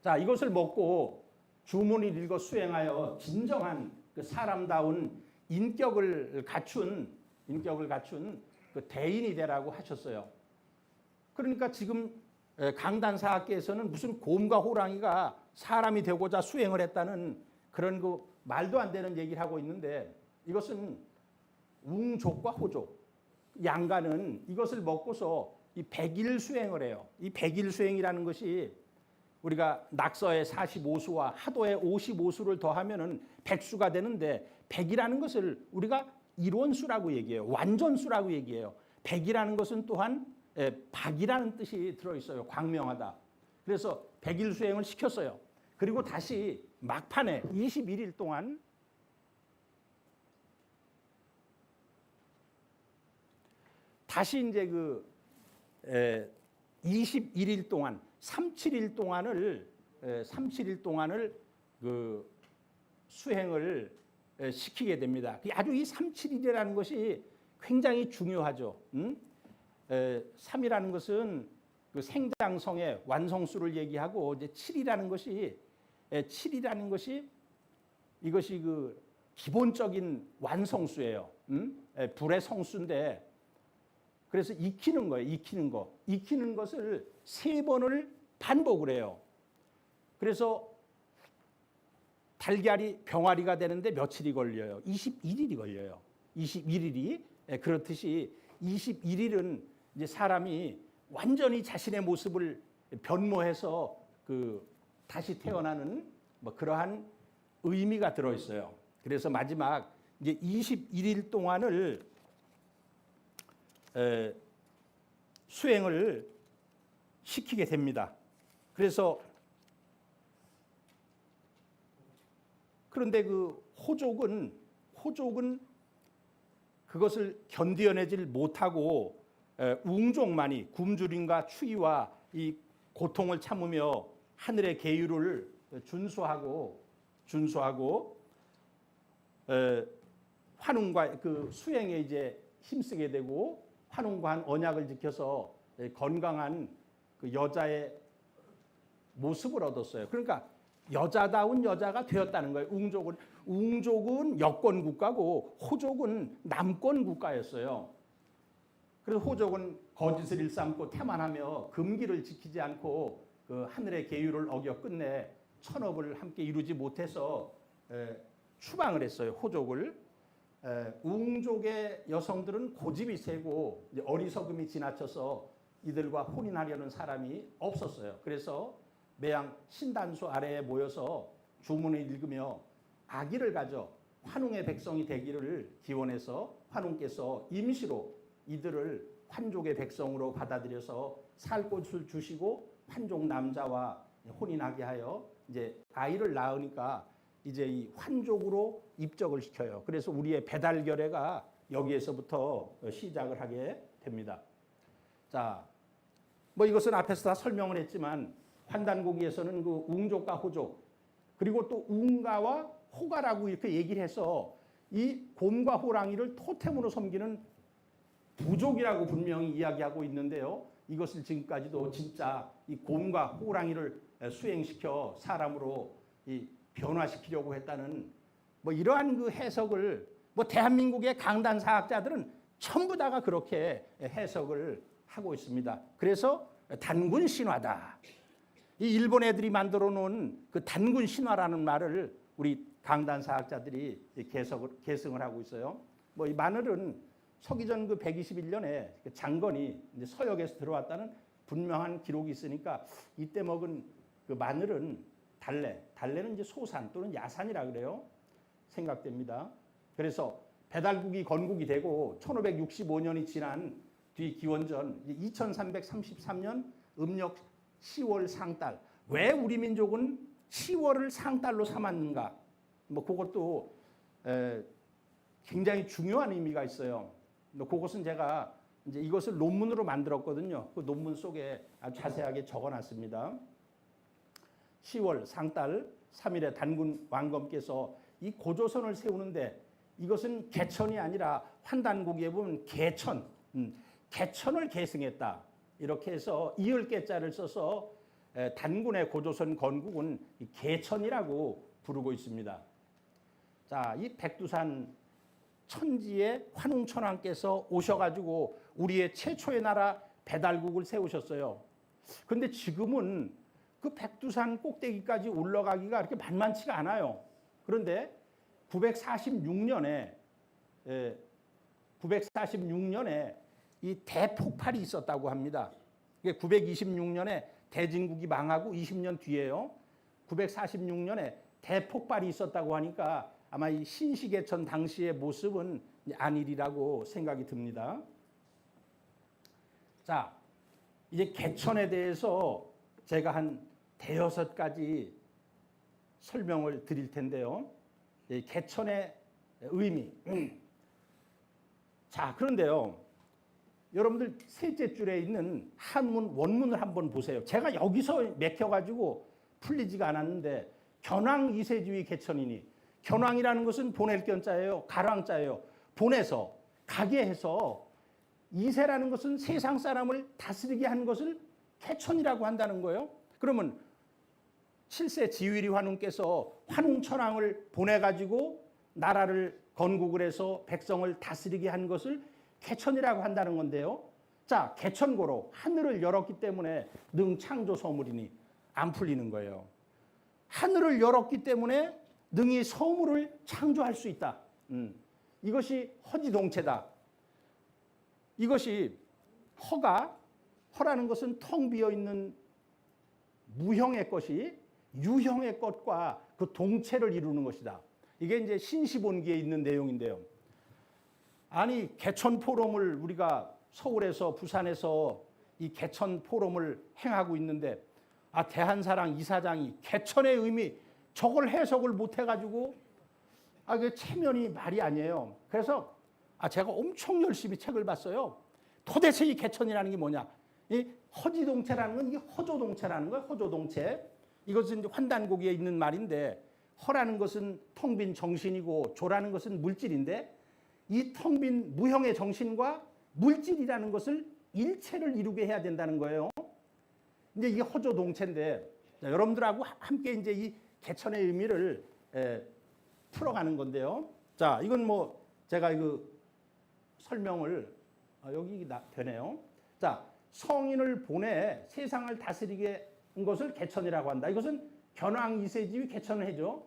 자, 이것을 먹고 주문을 읽어 수행하여 진정한 그 사람다운 인격을 갖춘 그 대인이 되라고 하셨어요. 그러니까 지금 강단사학계에서는 무슨 곰과 호랑이가 사람이 되고자 수행을 했다는 그런 그 말도 안 되는 얘기를 하고 있는데 이것은 웅족과 호족, 양가는 이것을 먹고서 이 100일 수행을 해요. 이 100일 수행이라는 것이 우리가 낙서의 45수와 하도의 55수를 더하면은 100수가 되는데 100이라는 것을 우리가 일원수라고 얘기해요. 완전수라고 얘기해요. 100이라는 것은 또한 박이라는 뜻이 들어있어요. 광명하다. 그래서 100일 수행을 시켰어요. 그리고 다시 막판에 21일 동안 다시 이제 그 21일 동안 37일 동안을 그 수행을 시키게 됩니다. 아주 이 37일이라는 것이 굉장히 중요하죠. 3이라는 것은 그 생장성의 완성수를 얘기하고 이제 7이라는 것이 이것이 그 기본적인 완성수예요. 불의 성수인데 그래서 익히는 거예요. 익히는 것을 3번을 반복을 해요. 그래서 달걀이 병아리가 되는데 며칠이 걸려요? 21일이 걸려요. 21일이. 그렇듯이 21일은 이제 사람이 완전히 자신의 모습을 변모해서 그 다시 태어나는 뭐 그러한 의미가 들어 있어요. 그래서 마지막 이제 21일 동안을 수행을 시키게 됩니다. 그래서 그런데 그 호족은 그것을 견디어내질 못하고 웅종만이 굶주림과 추위와 이 고통을 참으며 하늘의 계율을 준수하고 환웅과 그 수행에 이제 힘쓰게 되고 환웅과 언약을 지켜서 건강한 그 여자의 모습을 얻었어요. 그러니까 여자다운 여자가 되었다는 거예요. 웅족은 여권 국가고 호족은 남권 국가였어요. 그래서 호족은 거짓을 일삼고 태만하며 금기를 지키지 않고 그 하늘의 계율을 어겨 끝내 천업을 함께 이루지 못해서 추방을 했어요. 호족을. 웅족의 여성들은 고집이 세고 어리석음이 지나쳐서 이들과 혼인하려는 사람이 없었어요. 그래서 매양 신단수 아래에 모여서 주문을 읽으며 아기를 가져 환웅의 백성이 되기를 기원해서 환웅께서 임시로 이들을 환족의 백성으로 받아들여서 살 곳을 주시고 환족 남자와 혼인하게 하여 이제 아이를 낳으니까 이제 이 환족으로 입적을 시켜요. 그래서 우리의 배달 결례가 여기에서부터 시작을 하게 됩니다. 자, 뭐 이것은 앞에서 다 설명을 했지만 환단고기에서는 그 웅족과 호족 그리고 또 웅가와 호가라고 이렇게 얘기를 해서 이 곰과 호랑이를 토템으로 섬기는 부족이라고 분명히 이야기하고 있는데요. 이것을 지금까지도 진짜 이 곰과 호랑이를 수행시켜 사람으로 이 변화시키려고 했다는 뭐 이러한 그 해석을 뭐 대한민국의 강단 사학자들은 전부 다가 그렇게 해석을 하고 있습니다. 그래서 단군 신화다. 이 일본 애들이 만들어 놓은 그 단군 신화라는 말을 우리 강단 사학자들이 계승을 하고 있어요. 뭐 이 마늘은 서기전 그 121년에 장건이 이제 서역에서 들어왔다는 분명한 기록이 있으니까 이때 먹은 그 마늘은 달래는 이제 소산 또는 야산이라 그래요. 생각됩니다. 그래서 배달국이 건국이 되고 1565년이 지난 뒤 기원전 2333년 음력 10월 상달. 왜 우리 민족은 10월을 상달로 삼았는가? 뭐 그것도 굉장히 중요한 의미가 있어요. 그것은 제가 이제 이것을 논문으로 만들었거든요. 그 논문 속에 아주 자세하게 적어놨습니다. 10월 상달 3일에 단군 왕검께서 이 고조선을 세우는데 이것은 개천이 아니라 환단고기에 보면 개천을 계승했다. 이렇게 해서 이을개자를 써서 단군의 고조선 건국은 개천이라고 부르고 있습니다. 자, 이 백두산 천지의 환웅천왕께서 오셔가지고 우리의 최초의 나라 배달국을 세우셨어요. 그런데 지금은 그 백두산 꼭대기까지 올라가기가 그렇게 만만치가 않아요. 그런데 946년에 이 대폭발이 있었다고 합니다. 926년에 대진국이 망하고 20년 뒤에요. 946년에 대폭발이 있었다고 하니까 아마 이 신시개천 당시의 모습은 아니리라고 생각이 듭니다. 자, 이제 개천에 대해서 제가 한 대여섯 가지 설명을 드릴 텐데요. 개천의 의미. 자, 그런데요. 여러분들 셋째 줄에 있는 한문 원문을 한번 보세요. 제가 여기서 맥혀가지고 풀리지가 않았는데 견왕 이세주의 개천이니 견왕이라는 것은 보낼 견자예요. 가랑자예요. 보내서 가게 해서 이세라는 것은 세상 사람을 다스리게 한 것을 개천이라고 한다는 거예요. 그러면 7세 지위리 환웅께서 환웅천왕을 보내가지고 나라를 건국을 해서 백성을 다스리게 한 것을 개천이라고 한다는 건데요. 자, 개천고로 하늘을 열었기 때문에 능 창조 소물이니 안 풀리는 거예요. 하늘을 열었기 때문에 능히 소물을 창조할 수 있다. 이것이 허지동체다. 이것이 허라는 것은 텅 비어 있는 무형의 것이 유형의 것과 그 동체를 이루는 것이다. 이게 이제 신시본기에 있는 내용인데요. 아니 개천 포럼을 우리가 서울에서 부산에서 이 개천 포럼을 행하고 있는데 대한사랑 이사장이 개천의 의미 저걸 해석을 못 해가지고 그 체면이 말이 아니에요. 그래서 제가 엄청 열심히 책을 봤어요. 도대체 이 개천이라는 게 뭐냐? 이 허지동체라는 건 이게 허조동체라는 거예요. 허조동체. 이것은 이제 환단고기에 있는 말인데 허라는 것은 텅 빈 정신이고 조라는 것은 물질인데 이 텅 빈 무형의 정신과 물질이라는 것을 일체를 이루게 해야 된다는 거예요. 이제 이게 허조동체인데 여러분들하고 함께 이제 이 개천의 의미를 풀어가는 건데요. 자, 이건 뭐 제가 이거 설명을 여기 되네요. 자, 성인을 보내 세상을 다스리게 한 것을 개천이라고 한다. 이것은 견왕 이세지의 개천을 해죠.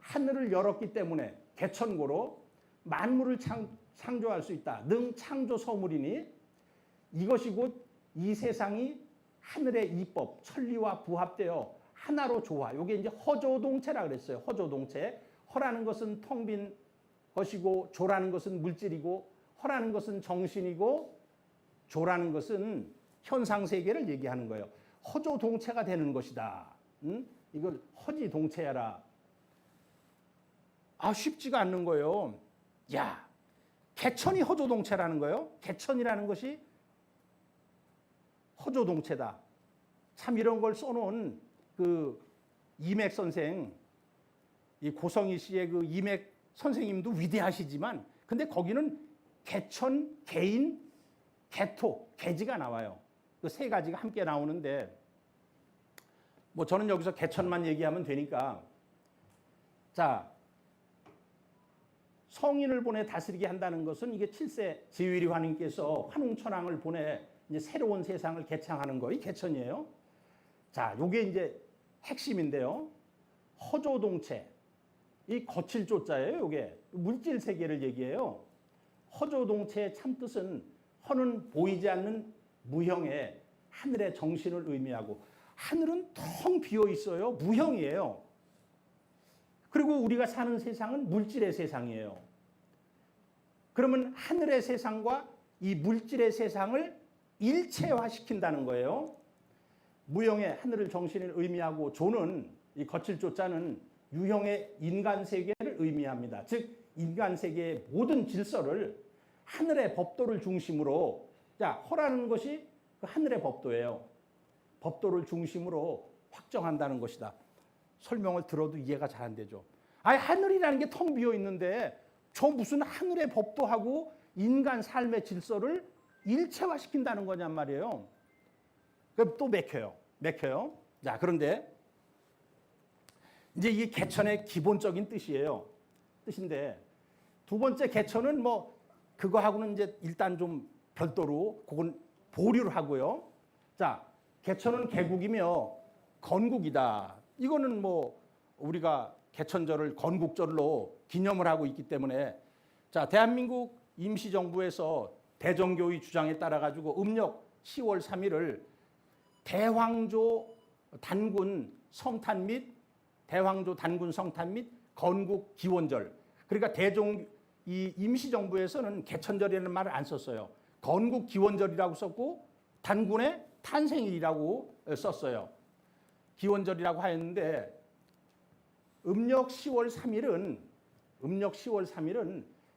하늘을 열었기 때문에 개천고로 만물을 창조할 수 있다. 능 창조 서물이니 이것이 곧 이 세상이 하늘의 이법, 천리와 부합되어 하나로 조화. 이게 이제 허조동체라 그랬어요. 허조동체. 허라는 것은 텅 빈 것이고 조라는 것은 물질이고 허라는 것은 정신이고 조라는 것은 현상세계를 얘기하는 거예요. 허조동체가 되는 것이다. 이걸 허지동체야라. 쉽지가 않는 거예요. 야, 개천이 허조동체라는 거예요. 개천이라는 것이 허조동체다. 참 이런 걸 써놓은 그 이맥 선생, 이 고성희 씨의 그 이맥 선생님도 위대하시지만, 근데 거기는 개천, 개인, 개토, 개지가 나와요. 그 세 가지가 함께 나오는데, 뭐 저는 여기서 개천만 얘기하면 되니까, 자, 성인을 보내 다스리게 한다는 것은 이게 7세 지위리 화님께서 환웅천왕을 보내 이제 새로운 세상을 개창하는 거이 개천이에요. 자, 요게 이제 핵심인데요. 허조동체. 이 거칠 조자예요, 요게. 물질 세계를 얘기해요. 허조동체의 참뜻은 허는 보이지 않는 무형의 하늘의 정신을 의미하고 하늘은 텅 비어 있어요. 무형이에요. 그리고 우리가 사는 세상은 물질의 세상이에요. 그러면 하늘의 세상과 이 물질의 세상을 일체화시킨다는 거예요. 무형의 하늘을 정신을 의미하고 조는 이 거칠 조자는 유형의 인간 세계를 의미합니다. 즉 인간 세계의 모든 질서를 하늘의 법도를 중심으로, 자, 허라는 것이 그 하늘의 법도예요. 법도를 중심으로 확정한다는 것이다. 설명을 들어도 이해가 잘 안 되죠. 하늘이라는 게 텅 비어 있는데 저 무슨 하늘의 법도하고 인간 삶의 질서를 일체화시킨다는 거냔 말이에요. 그럼 또 맥혀요. 자, 그런데 이제 이게 개천의 기본적인 뜻인데 두 번째 개천은 뭐 그거하고는 이제 일단 좀 별도로 그건 보류를 하고요. 자, 개천은 개국이며 건국이다. 이거는 뭐 우리가 개천절을 건국절로 기념을 하고 있기 때문에, 자, 대한민국 임시정부에서 대정교의 주장에 따라 가지고 음력 10월 3일을 대황조 단군 성탄 및 건국 기원절. 그러니까 이 임시정부에서는 개천절이라는 말을 안 썼어요. 건국 기원절이라고 썼고 단군의 탄생일이라고 썼어요. 기원절이라고 하였는데 음력 10월 3일은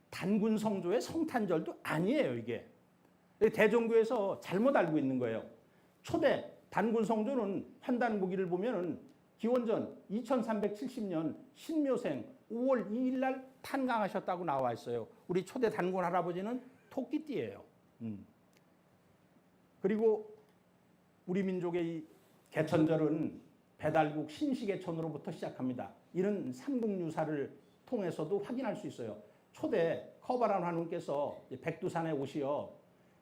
단군 성조의 성탄절도 아니에요, 이게. 대종교에서 잘못 알고 있는 거예요. 초대 단군 성조는 환단고기를 보면은 기원전 2370년 신묘생 5월 2일 날 탄강하셨다고 나와 있어요. 우리 초대 단군 할아버지는 토끼띠예요. 그리고 우리 민족의 이 개천절은 배달국 신시개천으로부터 시작합니다. 이런 삼국유사를 통해서도 확인할 수 있어요. 초대 커바란 환웅께서 백두산에 오시어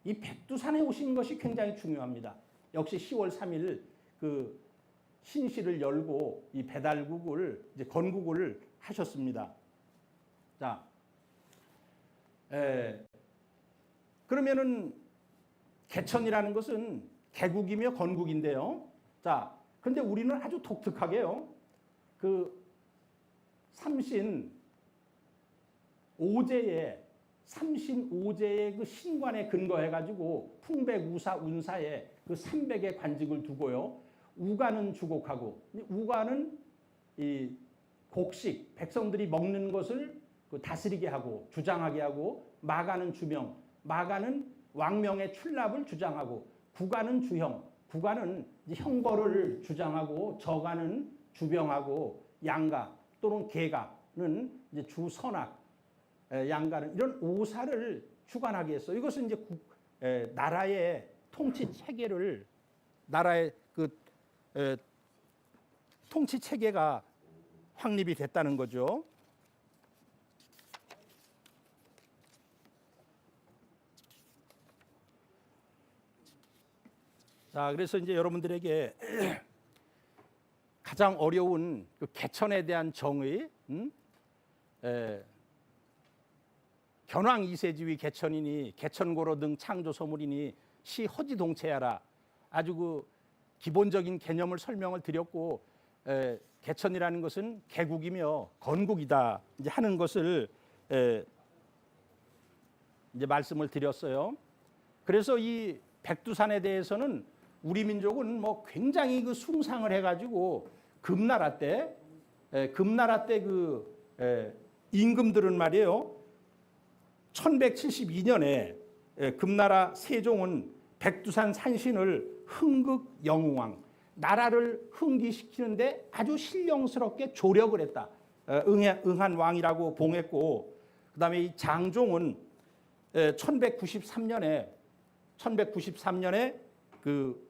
이 백두산에 오신 것이 굉장히 중요합니다. 역시 10월 3일 그 신시를 열고 이 배달국을 이제 건국을 하셨습니다. 자, 그러면은 개천이라는 것은 개국이며 건국인데요. 자, 근데 우리는 아주 독특하게요. 그 삼신 오제의 그 신관에 근거해 가지고 풍백우사 운사에 그 300의 관직을 두고요. 우가는 주곡하고, 우가는 이 곡식, 백성들이 먹는 것을 그 다스리게 하고 주장하게 하고, 마가는 주명, 마가는 왕명의 출납을 주장하고, 구가는 주형, 구가는 이제 형벌을 주장하고, 저가는 주병하고, 양가 또는 계가는 이제 주선악, 양가는 이런 오사를 주관하게 했어. 이것은 이제 나라의 통치 체계를, 나라의 그 통치 체계가 확립이 됐다는 거죠. 자, 그래서 이제 여러분들에게 가장 어려운 그 개천에 대한 정의, 견왕 이세지위 개천이니 개천고로 등 창조 소물이니 시 허지동체하라. 아주 그 기본적인 개념을 설명을 드렸고, 개천이라는 것은 개국이며 건국이다 이제 하는 것을 이제 말씀을 드렸어요. 그래서 이 백두산에 대해서는 우리 민족은 뭐 굉장히 그 숭상을 해가지고 금나라 때 그 임금들은 말이에요. 1172년에 금나라 세종은 백두산 산신을 흥극 영웅왕, 나라를 흥기시키는데 아주 신령스럽게 조력을 했다. 응한 왕이라고 봉했고, 그다음에 이 장종은 1193년에 그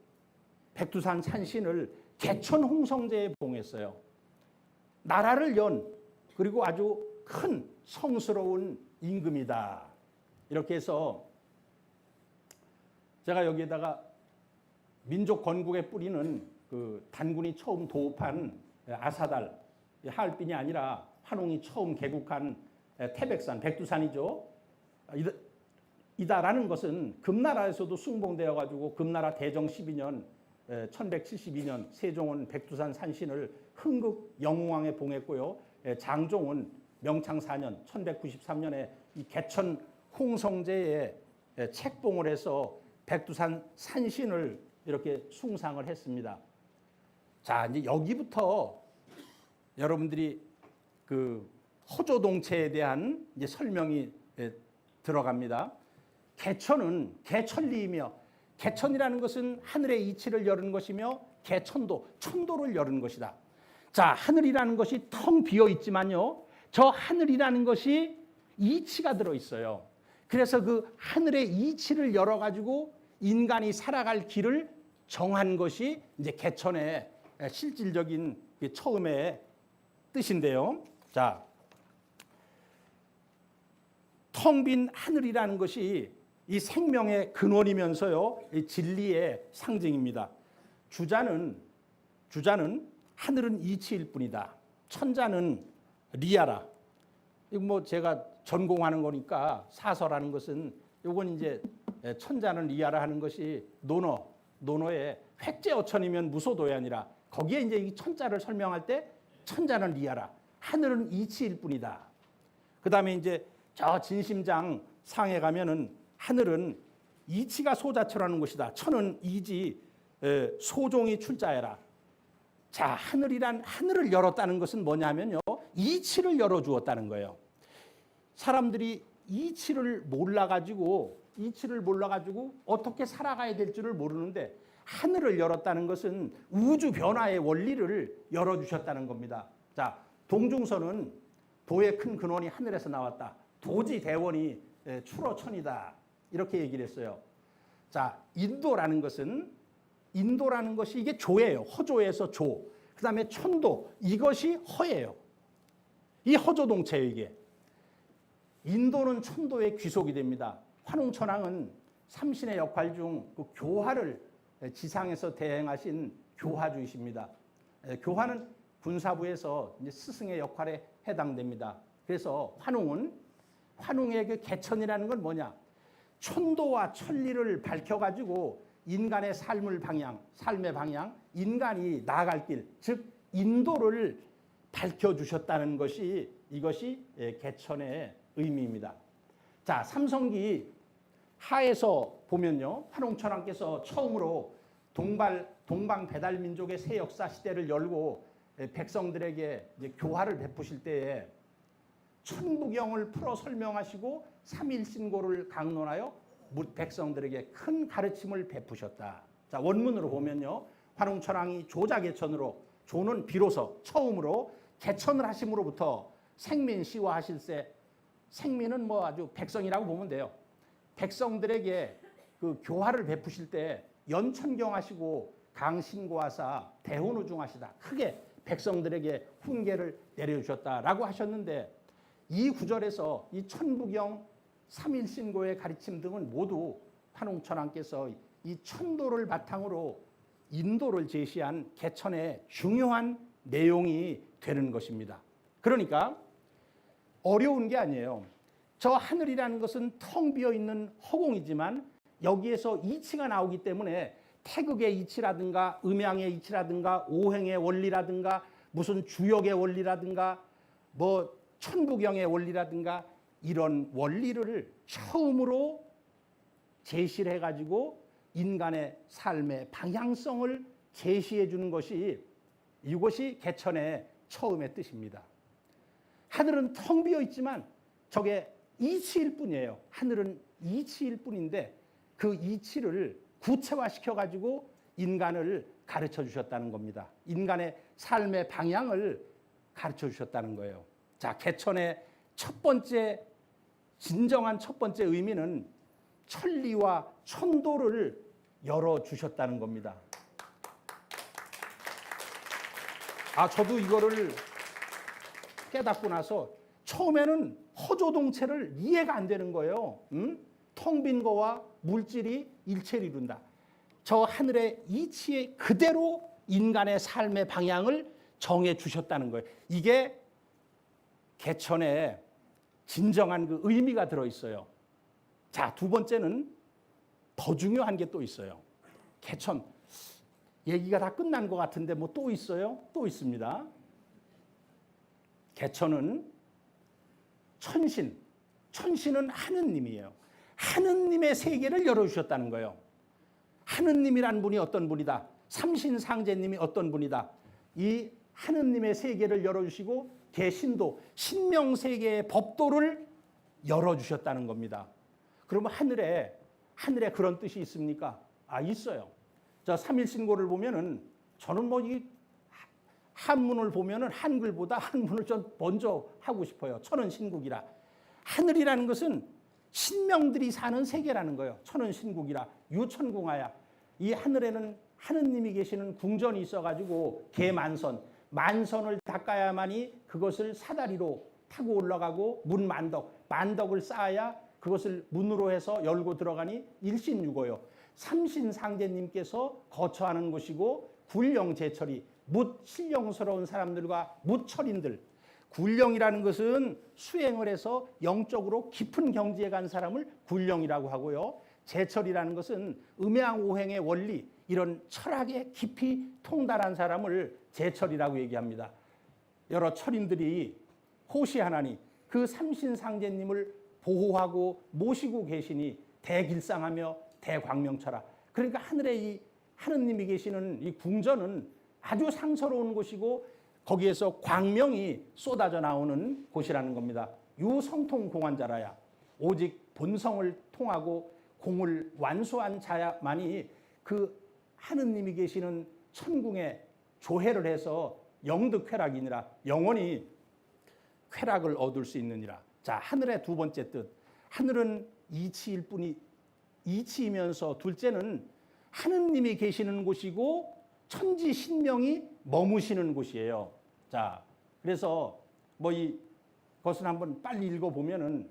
백두산 산신을 개천 홍성제에 봉했어요. 나라를 연, 그리고 아주 큰 성스러운 임금이다. 이렇게 해서 제가 여기에다가 민족 건국의 뿌리는 그 단군이 처음 도읍한 아사달, 하얼빈이 아니라 환웅이 처음 개국한 태백산, 백두산이죠. 이다라는 것은 금나라에서도 숭봉되어 가지고 금나라 대정 12년 1172년 세종은 백두산 산신을 흥극 영웅왕에 봉했고요. 장종은 명창 4년 1193년에 이 개천 홍성제에 책봉을 해서 백두산 산신을 이렇게 숭상을 했습니다. 자, 이제 여기부터 여러분들이 그 허조동체에 대한 이제 설명이 들어갑니다. 개천은 개천리이며, 개천이라는 것은 하늘의 이치를 여는 것이며, 개천도 천도를 여는 것이다. 자, 하늘이라는 것이 텅 비어 있지만요, 저 하늘이라는 것이 이치가 들어 있어요. 그래서 그 하늘의 이치를 열어 가지고 인간이 살아갈 길을 정한 것이 이제 개천의 실질적인 처음의 뜻인데요. 자, 텅 빈 하늘이라는 것이 이 생명의 근원이면서요, 이 진리의 상징입니다. 주자는 하늘은 이치일 뿐이다. 천자는 리아라. 이거 뭐 제가 전공하는 거니까 사서라는 것은 요건 이제 천자는 리아라 하는 것이 논어의 획제어천이면 무소도야니라. 거기에 이제 이 천자를 설명할 때 천자는 리아라. 하늘은 이치일 뿐이다. 그다음에 이제 저 진심장 상에 가면은 하늘은 이치가 소자처라는 것이다. 천은 이지 소종이 출자해라. 자, 하늘을 열었다는 것은 뭐냐면요, 이치를 열어주었다는 거예요. 사람들이 이치를 몰라가지고 어떻게 살아가야 될 줄을 모르는데, 하늘을 열었다는 것은 우주 변화의 원리를 열어주셨다는 겁니다. 자, 동중서는 도의 큰 근원이 하늘에서 나왔다. 도지 대원이 출어천이다. 이렇게 얘기를 했어요. 자, 인도라는 것이 이게 조예요. 허조에서 조. 그 다음에 천도, 이것이 허예요. 이 허조동체예요, 이게. 인도는 천도의 귀속이 됩니다. 환웅천왕은 삼신의 역할 중 그 교화를 지상에서 대행하신 교화주이십니다. 교화는 군사부에서 이제 스승의 역할에 해당됩니다. 그래서 환웅의 그 개천이라는 건 뭐냐? 천도와 천리를 밝혀가지고 인간의 삶의 방향, 인간이 나아갈 길, 즉 인도를 밝혀주셨다는 것이 이것이 개천의 의미입니다. 자, 삼성기 하에서 보면요, 환웅천왕께서 처음으로 동방 배달 민족의 새 역사 시대를 열고 백성들에게 이제 교화를 베푸실 때에 천부경을 풀어 설명하시고 삼일신고를 강론하여 백성들에게 큰 가르침을 베푸셨다. 자, 원문으로 보면요, 환웅천왕이 조자개천으로, 조는 비로소 처음으로 개천을 하심으로부터 생민 시화하실세, 생민은 뭐 아주 백성이라고 보면 돼요. 백성들에게 그 교화를 베푸실 때 연천경하시고 강신고하사 대혼우중하시다. 크게 백성들에게 훈계를 내려주셨다라고 하셨는데, 이 구절에서 이 천부경, 삼일신고의 가르침 등은 모두 환웅천왕께서 이 천도를 바탕으로 인도를 제시한 개천의 중요한 내용이 되는 것입니다. 그러니까 어려운 게 아니에요. 저 하늘이라는 것은 텅 비어 있는 허공이지만 여기에서 이치가 나오기 때문에 태극의 이치라든가 음양의 이치라든가 오행의 원리라든가 무슨 주역의 원리라든가 뭐 천부경의 원리라든가 이런 원리를 처음으로 제시를 해가지고 인간의 삶의 방향성을 제시해 주는 것이 이것이 개천의 처음의 뜻입니다. 하늘은 텅 비어 있지만 저게 이치일 뿐이에요. 하늘은 이치일 뿐인데 그 이치를 구체화시켜 가지고 인간을 가르쳐 주셨다는 겁니다. 인간의 삶의 방향을 가르쳐 주셨다는 거예요. 자, 개천의 첫 번째, 진정한 첫 번째 의미는 천리와 천도를 열어주셨다는 겁니다. 저도 이거를 깨닫고 나서 처음에는 허조동체를 이해가 안 되는 거예요. 텅 빈 거와 물질이 일체를 이룬다. 저 하늘의 이치에 그대로 인간의 삶의 방향을 정해 주셨다는 거예요. 이게 개천에 진정한 그 의미가 들어있어요. 자, 두 번째는 더 중요한 게 또 있어요. 개천 얘기가 다 끝난 것 같은데 뭐 또 있어요? 또 있습니다. 개천은 천신, 천신은 하느님이에요. 하느님의 세계를 열어주셨다는 거예요. 하느님이란 분이 어떤 분이다. 삼신상제님이 어떤 분이다. 이 하느님의 세계를 열어주시고 개신도, 신명세계의 법도를 열어주셨다는 겁니다. 그러면 하늘에 그런 뜻이 있습니까? 있어요. 저 삼일신고를 보면은 저는 뭐 이 한문을 보면은 한글보다 한문을 좀 먼저 하고 싶어요. 천은 신국이라. 하늘이라는 것은 신명들이 사는 세계라는 거예요. 천은 신국이라. 유천궁하야. 이 하늘에는 하느님이 계시는 궁전이 있어가지고 개만선, 만선을 닦아야만이 그것을 사다리로 타고 올라가고 만덕을 쌓아야 그것을 문으로 해서 열고 들어가니 일신유고요. 삼신상제님께서 거처하는 곳이고 굴령제철이 묻 신령스러운 사람들과 묻철인들. 굴령이라는 것은 수행을 해서 영적으로 깊은 경지에 간 사람을 굴령이라고 하고요. 제철이라는 것은 음양오행의 원리, 이런 철학에 깊이 통달한 사람을 제철이라고 얘기합니다. 여러 철인들이 호시하나니 그 삼신상제님을 보호하고 모시고 계시니 대길상하며 대광명철아. 그러니까 하늘에 이 하느님이 계시는 이 궁전은 아주 상서로운 곳이고 거기에서 광명이 쏟아져 나오는 곳이라는 겁니다. 유성통공환자라야. 오직 본성을 통하고 공을 완수한 자야만이 그 하느님이 계시는 천궁에 조회를 해서 영득쾌락이니라. 영원히 쾌락을 얻을 수 있느니라. 자, 하늘의 두 번째 뜻. 하늘은 이치일 뿐이 이치이면서 둘째는 하느님이 계시는 곳이고 천지 신명이 머무시는 곳이에요. 자, 그래서 뭐 이것을 한번 빨리 읽어보면은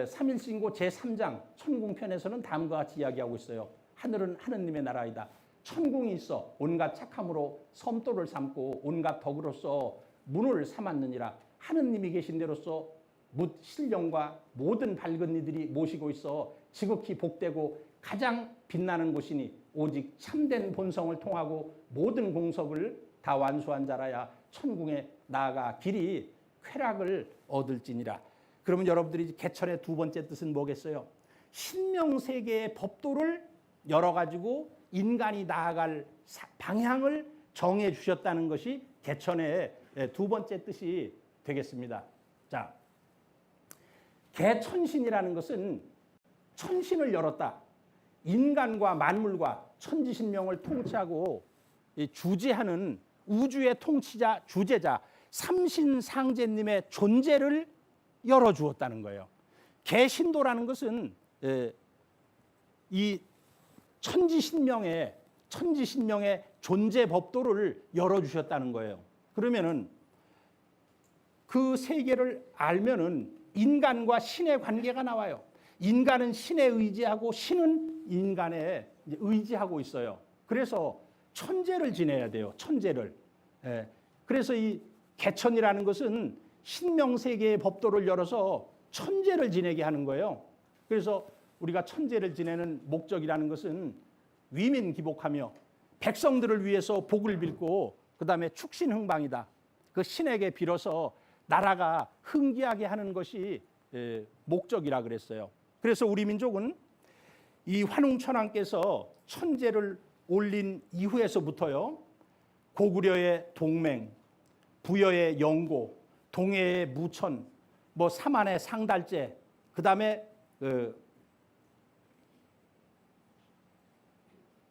삼일신고 제3장 천궁편에서는 다음과 같이 이야기하고 있어요. 하늘은 하느님의 나라이다. 천궁이 있어 온갖 착함으로 섬도를 삼고 온갖 덕으로서 문을 삼았느니라. 하느님이 계신 데로서 묻 신령과 모든 밝은 이들이 모시고 있어 지극히 복되고 가장 빛나는 곳이니 오직 참된 본성을 통하고 모든 공석을 다 완수한 자라야 천궁에 나아가 길이 쾌락을 얻을지니라. 그러면 여러분들이 개천의 두 번째 뜻은 뭐겠어요? 신명세계의 법도를 열어가지고 인간이 나아갈 방향을 정해 주셨다는 것이 개천의 두 번째 뜻이 되겠습니다. 자, 개천신이라는 것은 천신을 열었다. 인간과 만물과 천지신명을 통치하고 주재하는 우주의 통치자, 주재자, 삼신상제님의 존재를 열어주었다는 거예요. 개신도라는 것은 이 천지신명의 존재 법도를 열어주셨다는 거예요. 그러면은 그 세계를 알면은 인간과 신의 관계가 나와요. 인간은 신에 의지하고 신은 인간에 의지하고 있어요. 그래서 천재를 지내야 돼요. 천재를. 그래서 이 개천이라는 것은 신명세계의 법도를 열어서 천재를 지내게 하는 거예요. 그래서 우리가 천재를 지내는 목적이라는 것은 위민기복하며 백성들을 위해서 복을 빌고 그다음에 축신흥방이다. 그 신에게 빌어서 나라가 흥기하게 하는 것이 목적이라 그랬어요. 그래서 우리 민족은 이 환웅천왕께서 천재를 올린 이후에서부터요, 고구려의 동맹, 부여의 영고, 동해의 무천, 뭐 삼안의 상달제, 그다음에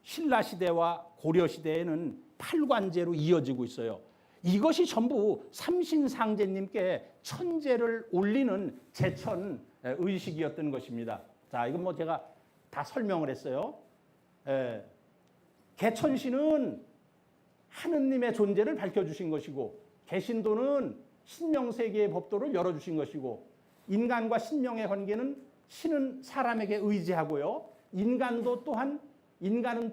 신라 시대와 고려 시대에는 팔관제로 이어지고 있어요. 이것이 전부 삼신상제님께 천재를 올리는 제천 의식이었던 것입니다. 자, 이건 뭐 제가 다 설명을 했어요. 개천신은 하느님의 존재를 밝혀주신 것이고, 개신도는 신명세계의 법도를 열어주신 것이고, 인간과 신명의 관계는 신은 사람에게 의지하고요, 인간은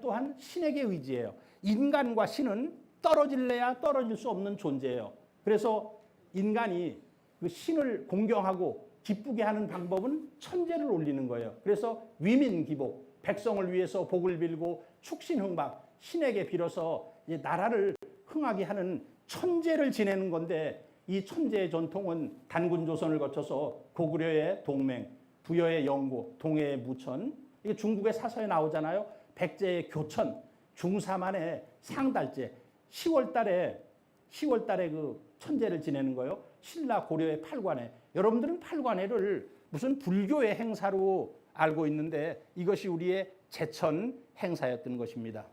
또한 신에게 의지해요. 인간과 신은 떨어질래야 떨어질 수 없는 존재예요. 그래서 인간이 그 신을 공경하고 기쁘게 하는 방법은 천재를 올리는 거예요. 그래서 위민기복, 백성을 위해서 복을 빌고 축신흥방, 신에게 빌어서 나라를 흥하게 하는 천재를 지내는 건데, 이 천재의 전통은 단군조선을 거쳐서 고구려의 동맹, 부여의 영고, 동해의 무천, 이게 중국의 사서에 나오잖아요. 백제의 교천, 중사만의 상달제, 10월 달에 그 천재를 지내는 거예요. 신라 고려의 팔관회. 여러분들은 팔관회를 무슨 불교의 행사로 알고 있는데 이것이 우리의 제천 행사였던 것입니다.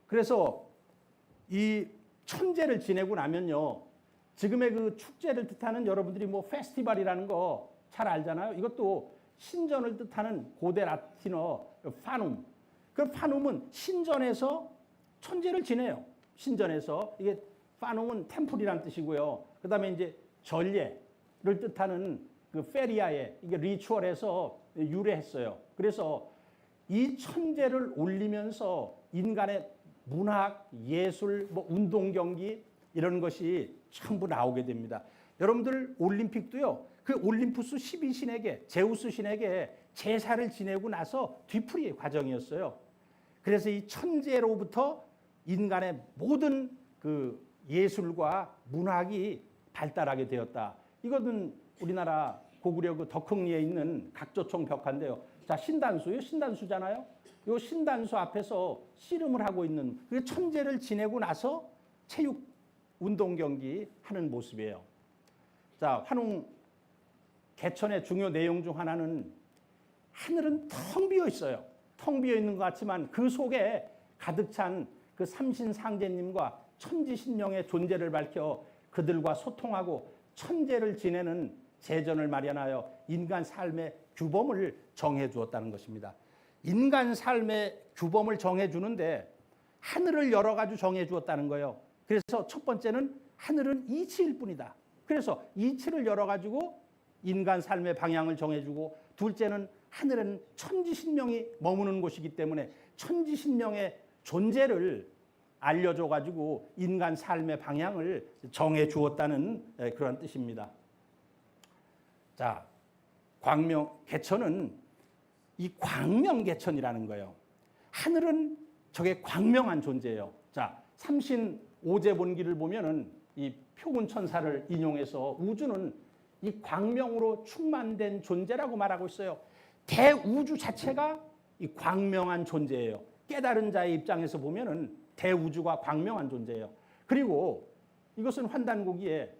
그래서 이 천재를 지내고 나면요, 지금의 그 축제를 뜻하는 여러분들이 뭐 페스티벌이라는 거 잘 알잖아요. 이것도 신전을 뜻하는 고대 라틴어 파눔. 그 파눔은 신전에서 천재를 지내요. 신전에서. 이게 파눔은 템플이란 뜻이고요. 그다음에 이제 전례를 뜻하는 그 페리아에 이게 리추얼에서 유래했어요. 그래서 이 천재를 올리면서 인간의 문학, 예술, 뭐 운동 경기 이런 것이 전부 나오게 됩니다. 여러분들 올림픽도요, 그 올림푸스 12신에게, 제우스 신에게 제사를 지내고 나서 뒤풀이 과정이었어요. 그래서 이 천재로부터 인간의 모든 그 예술과 문학이 발달하게 되었다. 이것은 우리나라 고구려 그 덕흥리에 있는 각조총 벽화인데요. 자, 신단수잖아요. 이 신단수 앞에서 씨름을 하고 있는 그 천재를 지내고 나서 체육 운동 경기 하는 모습이에요. 자, 환웅 개천의 중요 내용 중 하나는 하늘은 텅 비어 있어요. 텅 비어 있는 것 같지만 그 속에 가득 찬 그 삼신상제님과 천지신명의 존재를 밝혀 그들과 소통하고 천재를 지내는 제전을 마련하여 인간 삶의 규범을 정해 주었다는 것입니다. 인간 삶의 규범을 정해 주는데 하늘을 열어가지고 정해 주었다는 거예요. 그래서 첫 번째는 하늘은 이치일 뿐이다. 그래서 이치를 열어가지고 인간 삶의 방향을 정해주고, 둘째는 하늘은 천지신명이 머무는 곳이기 때문에 천지신명의 존재를 알려줘가지고 인간 삶의 방향을 정해 주었다는 그런 뜻입니다. 자, 개천은 이 광명개천이라는 거예요. 하늘은 저게 광명한 존재예요. 자, 삼신 오제본기를 보면은 이 표군천사를 인용해서 우주는 이 광명으로 충만된 존재라고 말하고 있어요. 대우주 자체가 이 광명한 존재예요. 깨달은 자의 입장에서 보면은 대우주가 광명한 존재예요. 그리고 이것은 환단고기에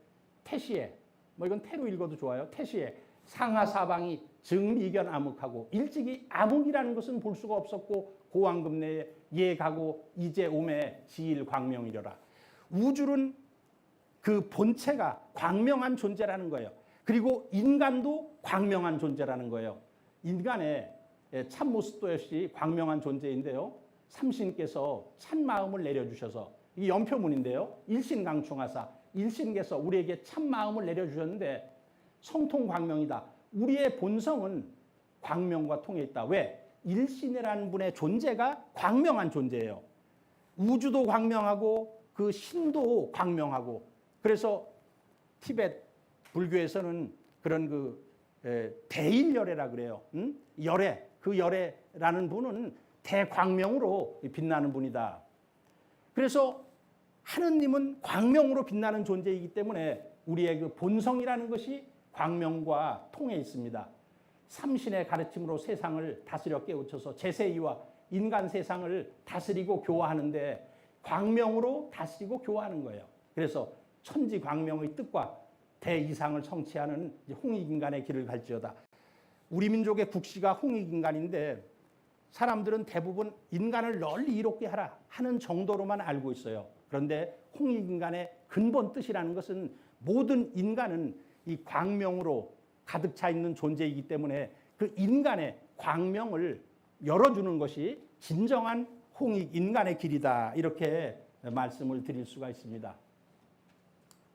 태시에, 뭐 이건 태로 읽어도 좋아요. 태시에 상하사방이 증미견 암흑하고 일찍이 암흑이라는 것은 볼 수가 없었고 고왕급내에 예가고 이제 오매 지일 광명이려라. 우주는 그 본체가 광명한 존재라는 거예요. 그리고 인간도 광명한 존재라는 거예요. 인간의 참모습도 역시 광명한 존재인데요. 삼신께서 참마음을 내려주셔서 이게 연표문인데요. 일신강충하사 일신께서 우리에게 참마음을 내려주셨는데 성통광명이다. 우리의 본성은 광명과 통해 있다. 왜? 일신이라는 분의 존재가 광명한 존재예요. 우주도 광명하고 그 신도 광명하고 그래서 티베트 불교에서는 그런 그 대일열애라 그래요. 열애, 그 열애라는 분은 대광명으로 빛나는 분이다. 그래서 하느님은 광명으로 빛나는 존재이기 때문에 우리의 그 본성이라는 것이 광명과 통해 있습니다. 삼신의 가르침으로 세상을 다스려 깨우쳐서 제세이와 인간 세상을 다스리고 교화하는데 광명으로 다스리고 교화하는 거예요. 그래서 천지광명의 뜻과 대이상을 성취하는 홍익인간의 길을 갈지어다. 우리 민족의 국시가 홍익인간인데 사람들은 대부분 인간을 널리 이롭게 하라 하는 정도로만 알고 있어요. 그런데 홍익인간의 근본 뜻이라는 것은 모든 인간은 이 광명으로 가득 차 있는 존재이기 때문에 그 인간의 광명을 열어주는 것이 진정한 홍익인간의 길이다. 이렇게 말씀을 드릴 수가 있습니다.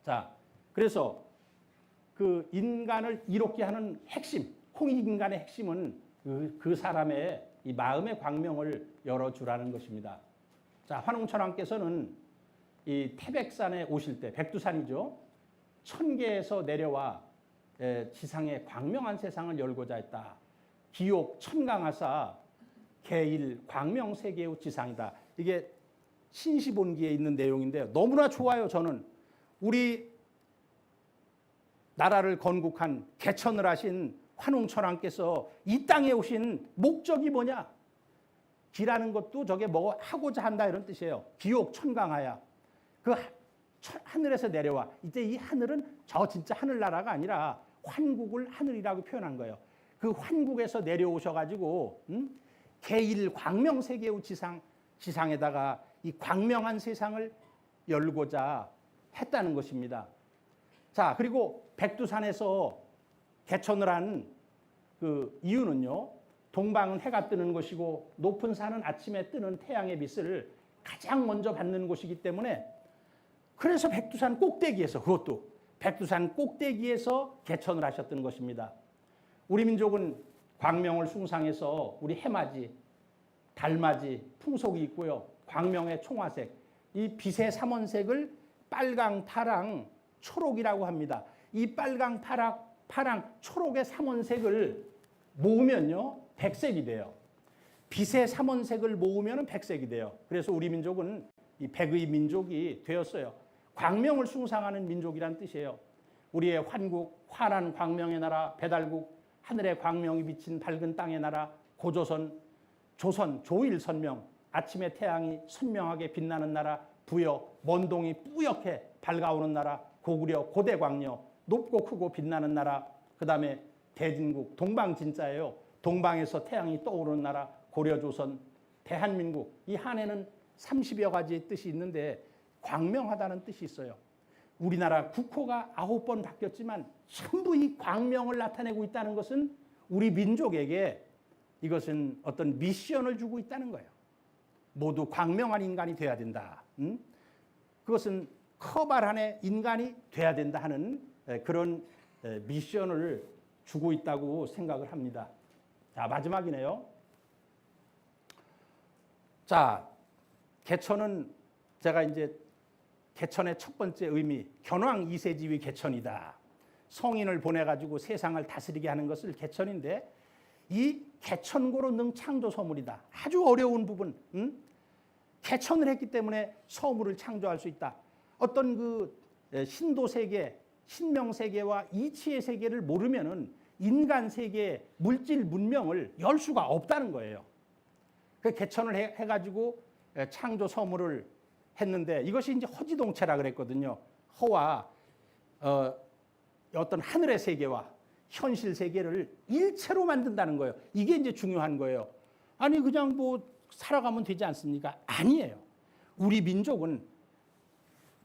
자, 그래서 그 인간을 이롭게 하는 핵심, 홍익인간의 핵심은 그 사람의 이 마음의 광명을 열어주라는 것입니다. 자, 환웅천왕께서는 이 태백산에 오실 때, 백두산이죠. 천계에서 내려와 지상의 광명한 세상을 열고자 했다. 기옥 천강하사 개일 광명세계의 지상이다. 이게 신시본기에 있는 내용인데요. 너무나 좋아요. 저는 우리 나라를 건국한 개천을 하신 환웅천왕께서 이 땅에 오신 목적이 뭐냐? 기라는 것도 저게 뭐 하고자 한다 이런 뜻이에요. 기옥 천강하야. 그 하늘에서 내려와. 이제 이 하늘은 저 진짜 하늘나라가 아니라 환국을 하늘이라고 표현한 거예요. 그 환국에서 내려오셔가지고 개일 광명세계의 지상에다가 이 광명한 세상을 열고자 했다는 것입니다. 자, 그리고 백두산에서 개천을 한 그 이유는요. 동방은 해가 뜨는 곳이고 높은 산은 아침에 뜨는 태양의 빛을 가장 먼저 받는 곳이기 때문에 그래서 백두산 꼭대기에서 그것도 백두산 꼭대기에서 개천을 하셨던 것입니다. 우리 민족은 광명을 숭상해서 우리 해맞이, 달맞이, 풍속이 있고요. 광명의 총화색, 이 빛의 삼원색을 빨강, 파랑, 초록이라고 합니다. 이 빨강, 파랑, 초록의 삼원색을 모으면요 백색이 돼요. 빛의 삼원색을 모으면 백색이 돼요. 그래서 우리 민족은 이 백의 민족이 되었어요. 광명을 숭상하는 민족이란 뜻이에요. 우리의 환국, 환한 광명의 나라, 배달국, 하늘의 광명이 비친 밝은 땅의 나라, 고조선, 조선, 조일선명, 아침에 태양이 선명하게 빛나는 나라, 부여, 먼동이 뿌옇게 밝아오는 나라, 고구려, 고대광려, 높고 크고 빛나는 나라, 그 다음에 대진국, 동방진짜예요. 동방에서 태양이 떠오르는 나라, 고려조선, 대한민국. 이 한에는 30여 가지의 뜻이 있는데 광명하다는 뜻이 있어요. 우리나라 국호가 9번 바뀌었지만 전부 이 광명을 나타내고 있다는 것은 우리 민족에게 이것은 어떤 미션을 주고 있다는 거예요. 모두 광명한 인간이 돼야 된다. 그것은 커발한의 인간이 돼야 된다 하는 그런 미션을 주고 있다고 생각을 합니다. 자, 마지막이네요. 자, 개천은 제가 이제 개천의 첫 번째 의미, 견왕 이세지위 개천이다. 성인을 보내가지고 세상을 다스리게 하는 것을 개천인데 이 개천고로 능 창조 서물이다. 아주 어려운 부분, 개천을 했기 때문에 서물을 창조할 수 있다. 어떤 그 신도 세계, 신명 세계와 이치의 세계를 모르면은 인간 세계, 물질 문명을 열 수가 없다는 거예요. 그 개천을 해가지고 창조 서물을 했는데 이것이 이제 허지동체라 그랬거든요. 허와 어떤 하늘의 세계와 현실 세계를 일체로 만든다는 거예요. 이게 이제 중요한 거예요. 아니 그냥 뭐 살아가면 되지 않습니까? 아니에요. 우리 민족은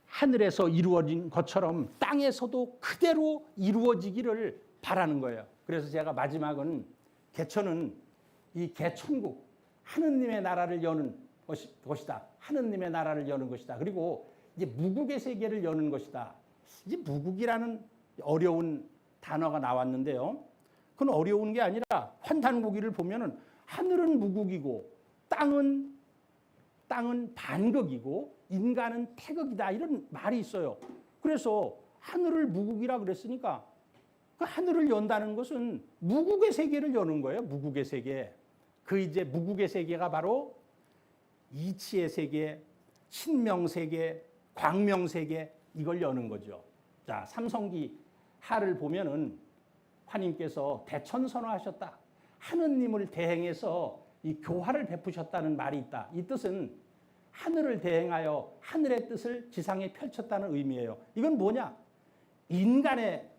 하늘에서 이루어진 것처럼 땅에서도 그대로 이루어지기를 바라는 거예요. 그래서 제가 마지막은 개천은 이 개천국, 하느님의 나라를 여는 것이다. 하느님의 나라를 여는 것이다. 그리고 이제 무국의 세계를 여는 것이다. 이제 무국이라는 어려운 단어가 나왔는데요. 그건 어려운 게 아니라 환단고기를 보면은 하늘은 무국이고 땅은 반극이고 인간은 태극이다 이런 말이 있어요. 그래서 하늘을 무국이라 그랬으니까 그 하늘을 연다는 것은 무국의 세계를 여는 거예요. 무국의 세계. 그 이제 무국의 세계가 바로 이치의 세계, 신명 세계, 광명 세계 이걸 여는 거죠. 자, 삼성기 하를 보면은 화님께서 대천선화하셨다. 하느님을 대행해서 이 교화를 베푸셨다는 말이 있다. 이 뜻은 하늘을 대행하여 하늘의 뜻을 지상에 펼쳤다는 의미예요. 이건 뭐냐? 인간의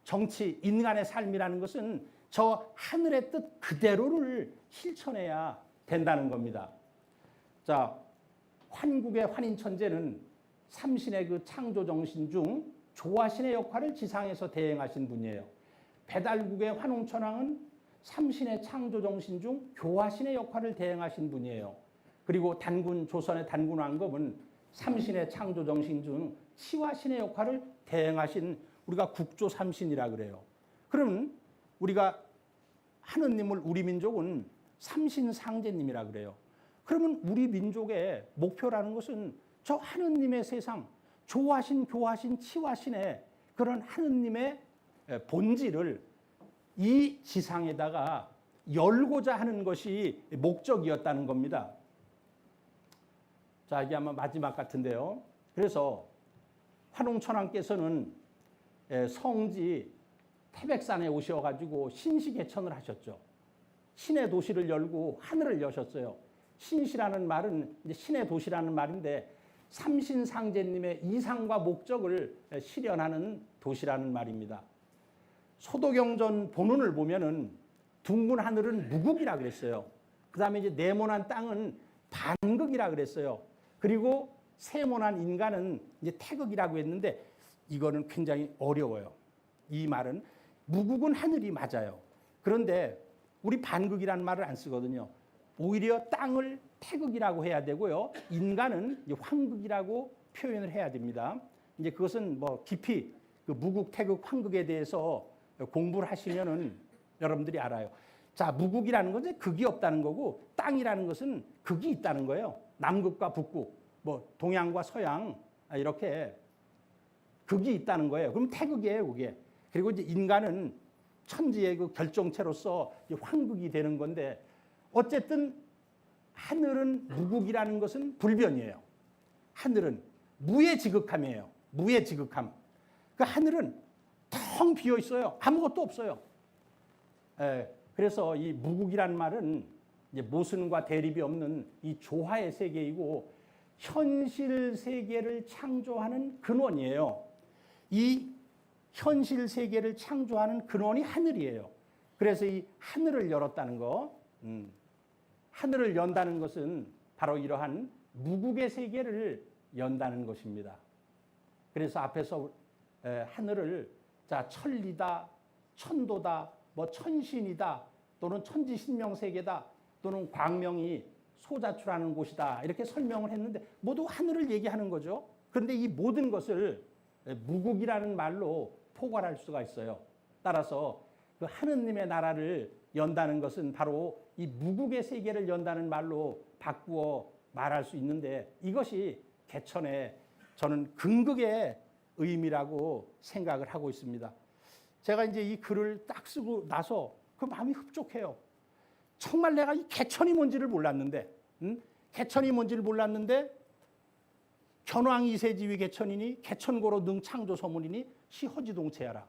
정치, 인간의 삶이라는 것은 저 하늘의 뜻 그대로를 실천해야 된다는 겁니다. 자, 환국의 환인천재는 삼신의 그 창조 정신 중 조화신의 역할을 지상에서 대행하신 분이에요. 배달국의 환웅천왕은 삼신의 창조 정신 중 교화신의 역할을 대행하신 분이에요. 그리고 단군 조선의 단군 왕급은 삼신의 창조 정신 중 치화신의 역할을 대행하신 우리가 국조 삼신이라 그래요. 그러면 우리가 하느님을 우리 민족은 삼신상제님이라 그래요. 그러면 우리 민족의 목표라는 것은 저 하느님의 세상, 조화신, 교화신, 치화신의 그런 하느님의 본질을 이 지상에다가 열고자 하는 것이 목적이었다는 겁니다. 자, 이게 아마 마지막 같은데요. 그래서 환웅천왕께서는 성지 태백산에 오셔가지고 신시개천을 하셨죠. 신의 도시를 열고 하늘을 여셨어요. 신시라는 말은 이제 신의 도시라는 말인데 삼신상제님의 이상과 목적을 실현하는 도시라는 말입니다. 소도경전 본문을 보면은 둥근 하늘은 무국이라 그랬어요. 그 다음에 이제 네모난 땅은 반극이라 그랬어요. 그리고 세모난 인간은 이제 태극이라고 했는데 이거는 굉장히 어려워요. 이 말은 무국은 하늘이 맞아요. 그런데 우리 반극이라는 말을 안 쓰거든요. 오히려 땅을 태극이라고 해야 되고요. 인간은 이제 황극이라고 표현을 해야 됩니다. 이제 그것은 뭐 깊이 그 무국, 태극, 황극에 대해서 공부를 하시면은 여러분들이 알아요. 자, 무국이라는 것은 극이 없다는 거고 땅이라는 것은 극이 있다는 거예요. 남극과 북극, 뭐 동양과 서양 이렇게 극이 있다는 거예요. 그럼 태극이에요, 그게. 그리고 이제 인간은 천지의 그 결정체로서 황극이 되는 건데 어쨌든 하늘은 무국이라는 것은 불변이에요. 하늘은 무의 지극함이에요. 무의 지극함. 그 하늘은 텅 비어 있어요. 아무것도 없어요. 그래서 이 무국이라는 말은 이제 모순과 대립이 없는 이 조화의 세계이고 현실 세계를 창조하는 근원이에요. 이 현실 세계를 창조하는 근원이 하늘이에요. 그래서 이 하늘을 열었다는 거, 하늘을 연다는 것은 바로 이러한 무국의 세계를 연다는 것입니다. 그래서 앞에서 하늘을 자 천리다, 천도다, 뭐 천신이다, 또는 천지신명세계다, 또는 광명이 소자출하는 곳이다 이렇게 설명을 했는데 모두 하늘을 얘기하는 거죠. 그런데 이 모든 것을 무국이라는 말로 포괄할 수가 있어요. 따라서 그 하느님의 나라를 연다는 것은 바로 이 무국의 세계를 연다는 말로 바꾸어 말할 수 있는데 이것이 개천의 저는 근극의 의미라고 생각을 하고 있습니다. 제가 이제 이 글을 딱 쓰고 나서 그 마음이 흡족해요. 정말 내가 이 개천이 뭔지를 몰랐는데, 개천이 뭔지를 몰랐는데 견왕 이세지위 개천이니 개천고로 능 창조 소문이니 시 허지동체야라.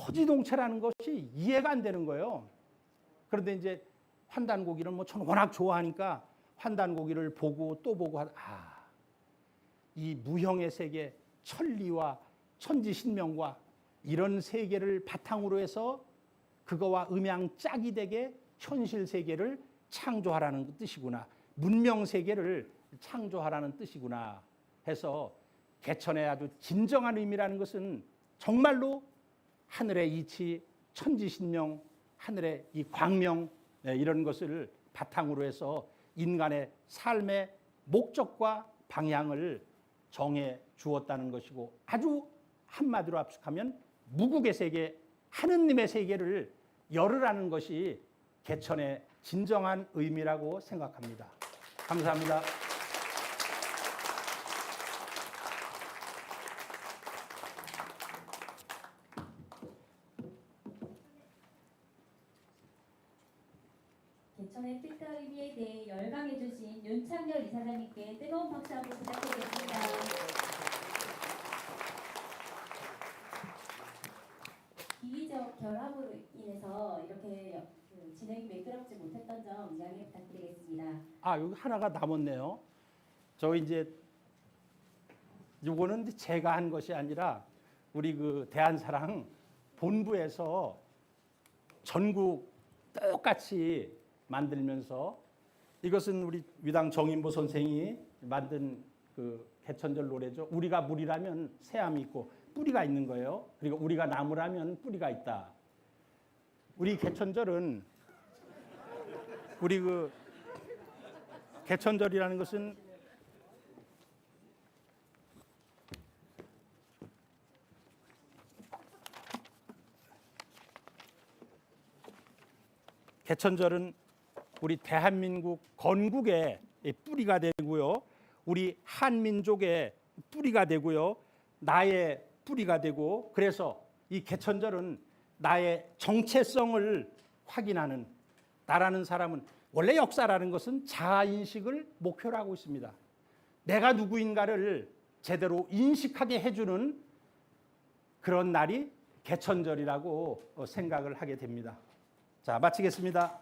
허지동체라는 것이 이해가 안 되는 거예요. 그런데 이제 환단고기를 뭐 저는 워낙 좋아하니까 환단고기를 보고 또 보고 이 무형의 세계, 천리와 천지신명과 이런 세계를 바탕으로 해서 그거와 음양짝이 되게 현실 세계를 창조하라는 뜻이구나. 문명 세계를 창조하라는 뜻이구나 해서 개천의 아주 진정한 의미라는 것은 정말로 하늘의 이치, 천지신명, 하늘의 이 광명 이런 것을 바탕으로 해서 인간의 삶의 목적과 방향을 정해 주었다는 것이고, 아주 한마디로 압축하면 무국의 세계, 하느님의 세계를 열으라는 것이 개천의 진정한 의미라고 생각합니다. 감사합니다. 개천의 뜻과 의미에 대해 열강해 주신 윤창열 이사장님께 뜨거운 박수 한번 부탁드리겠습니다. 기기적 결함으로 인해서 이렇게 진행이 매끄럽지 못했던 점 양해 부탁드리겠습니다. 여기 하나가 남았네요. 저 이제 요거는 제가 한 것이 아니라 우리 그 대한사랑 본부에서 전국 똑같이 만들면서, 이것은 우리 위당 정인보 선생이 만든 그 개천절 노래죠. 우리가 물이라면 새암이 있고 뿌리가 있는 거예요. 그리고 우리가 나무라면 뿌리가 있다. 우리 개천절은, 우리 그 개천절이라는 것은 개천절은 우리 대한민국 건국의 뿌리가 되고요. 우리 한민족의 뿌리가 되고요. 나의 뿌리가 되고, 그래서 이 개천절은 나의 정체성을 확인하는, 나라는 사람은 원래 역사라는 것은 자아인식을 목표로 하고 있습니다. 내가 누구인가를 제대로 인식하게 해주는 그런 날이 개천절이라고 생각을 하게 됩니다. 자, 마치겠습니다.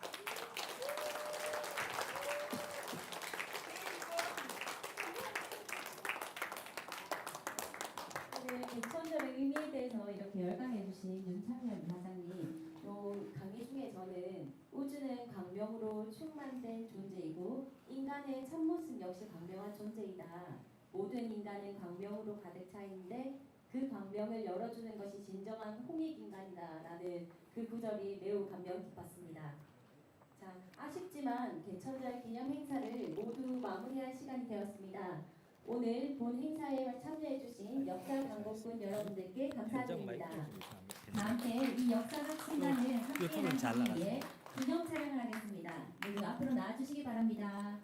개천절의 의미에 대해서 이렇게 열강해 주신 윤창열 이사장님, 또 강의 중에 저는 우주는 광명으로 충만된 존재이고 인간의 참모습 역시 광명한 존재이다. 모든 인간은 광명으로 가득 차 있는데 그 광명을 열어주는 것이 진정한 홍익인간이다 라는 그 구절이 매우 감명 깊었습니다. 자, 아쉽지만 개천절 기념 행사를 모두 마무리할 시간이 되었습니다. 오늘 본 행사에 참여해주신 역사강복군 여러분들께 감사드립니다. 다 함께 이 역사적 순간을 함께 하기 위해 기념 촬영을 하겠습니다. 모두 앞으로 나와주시기 바랍니다.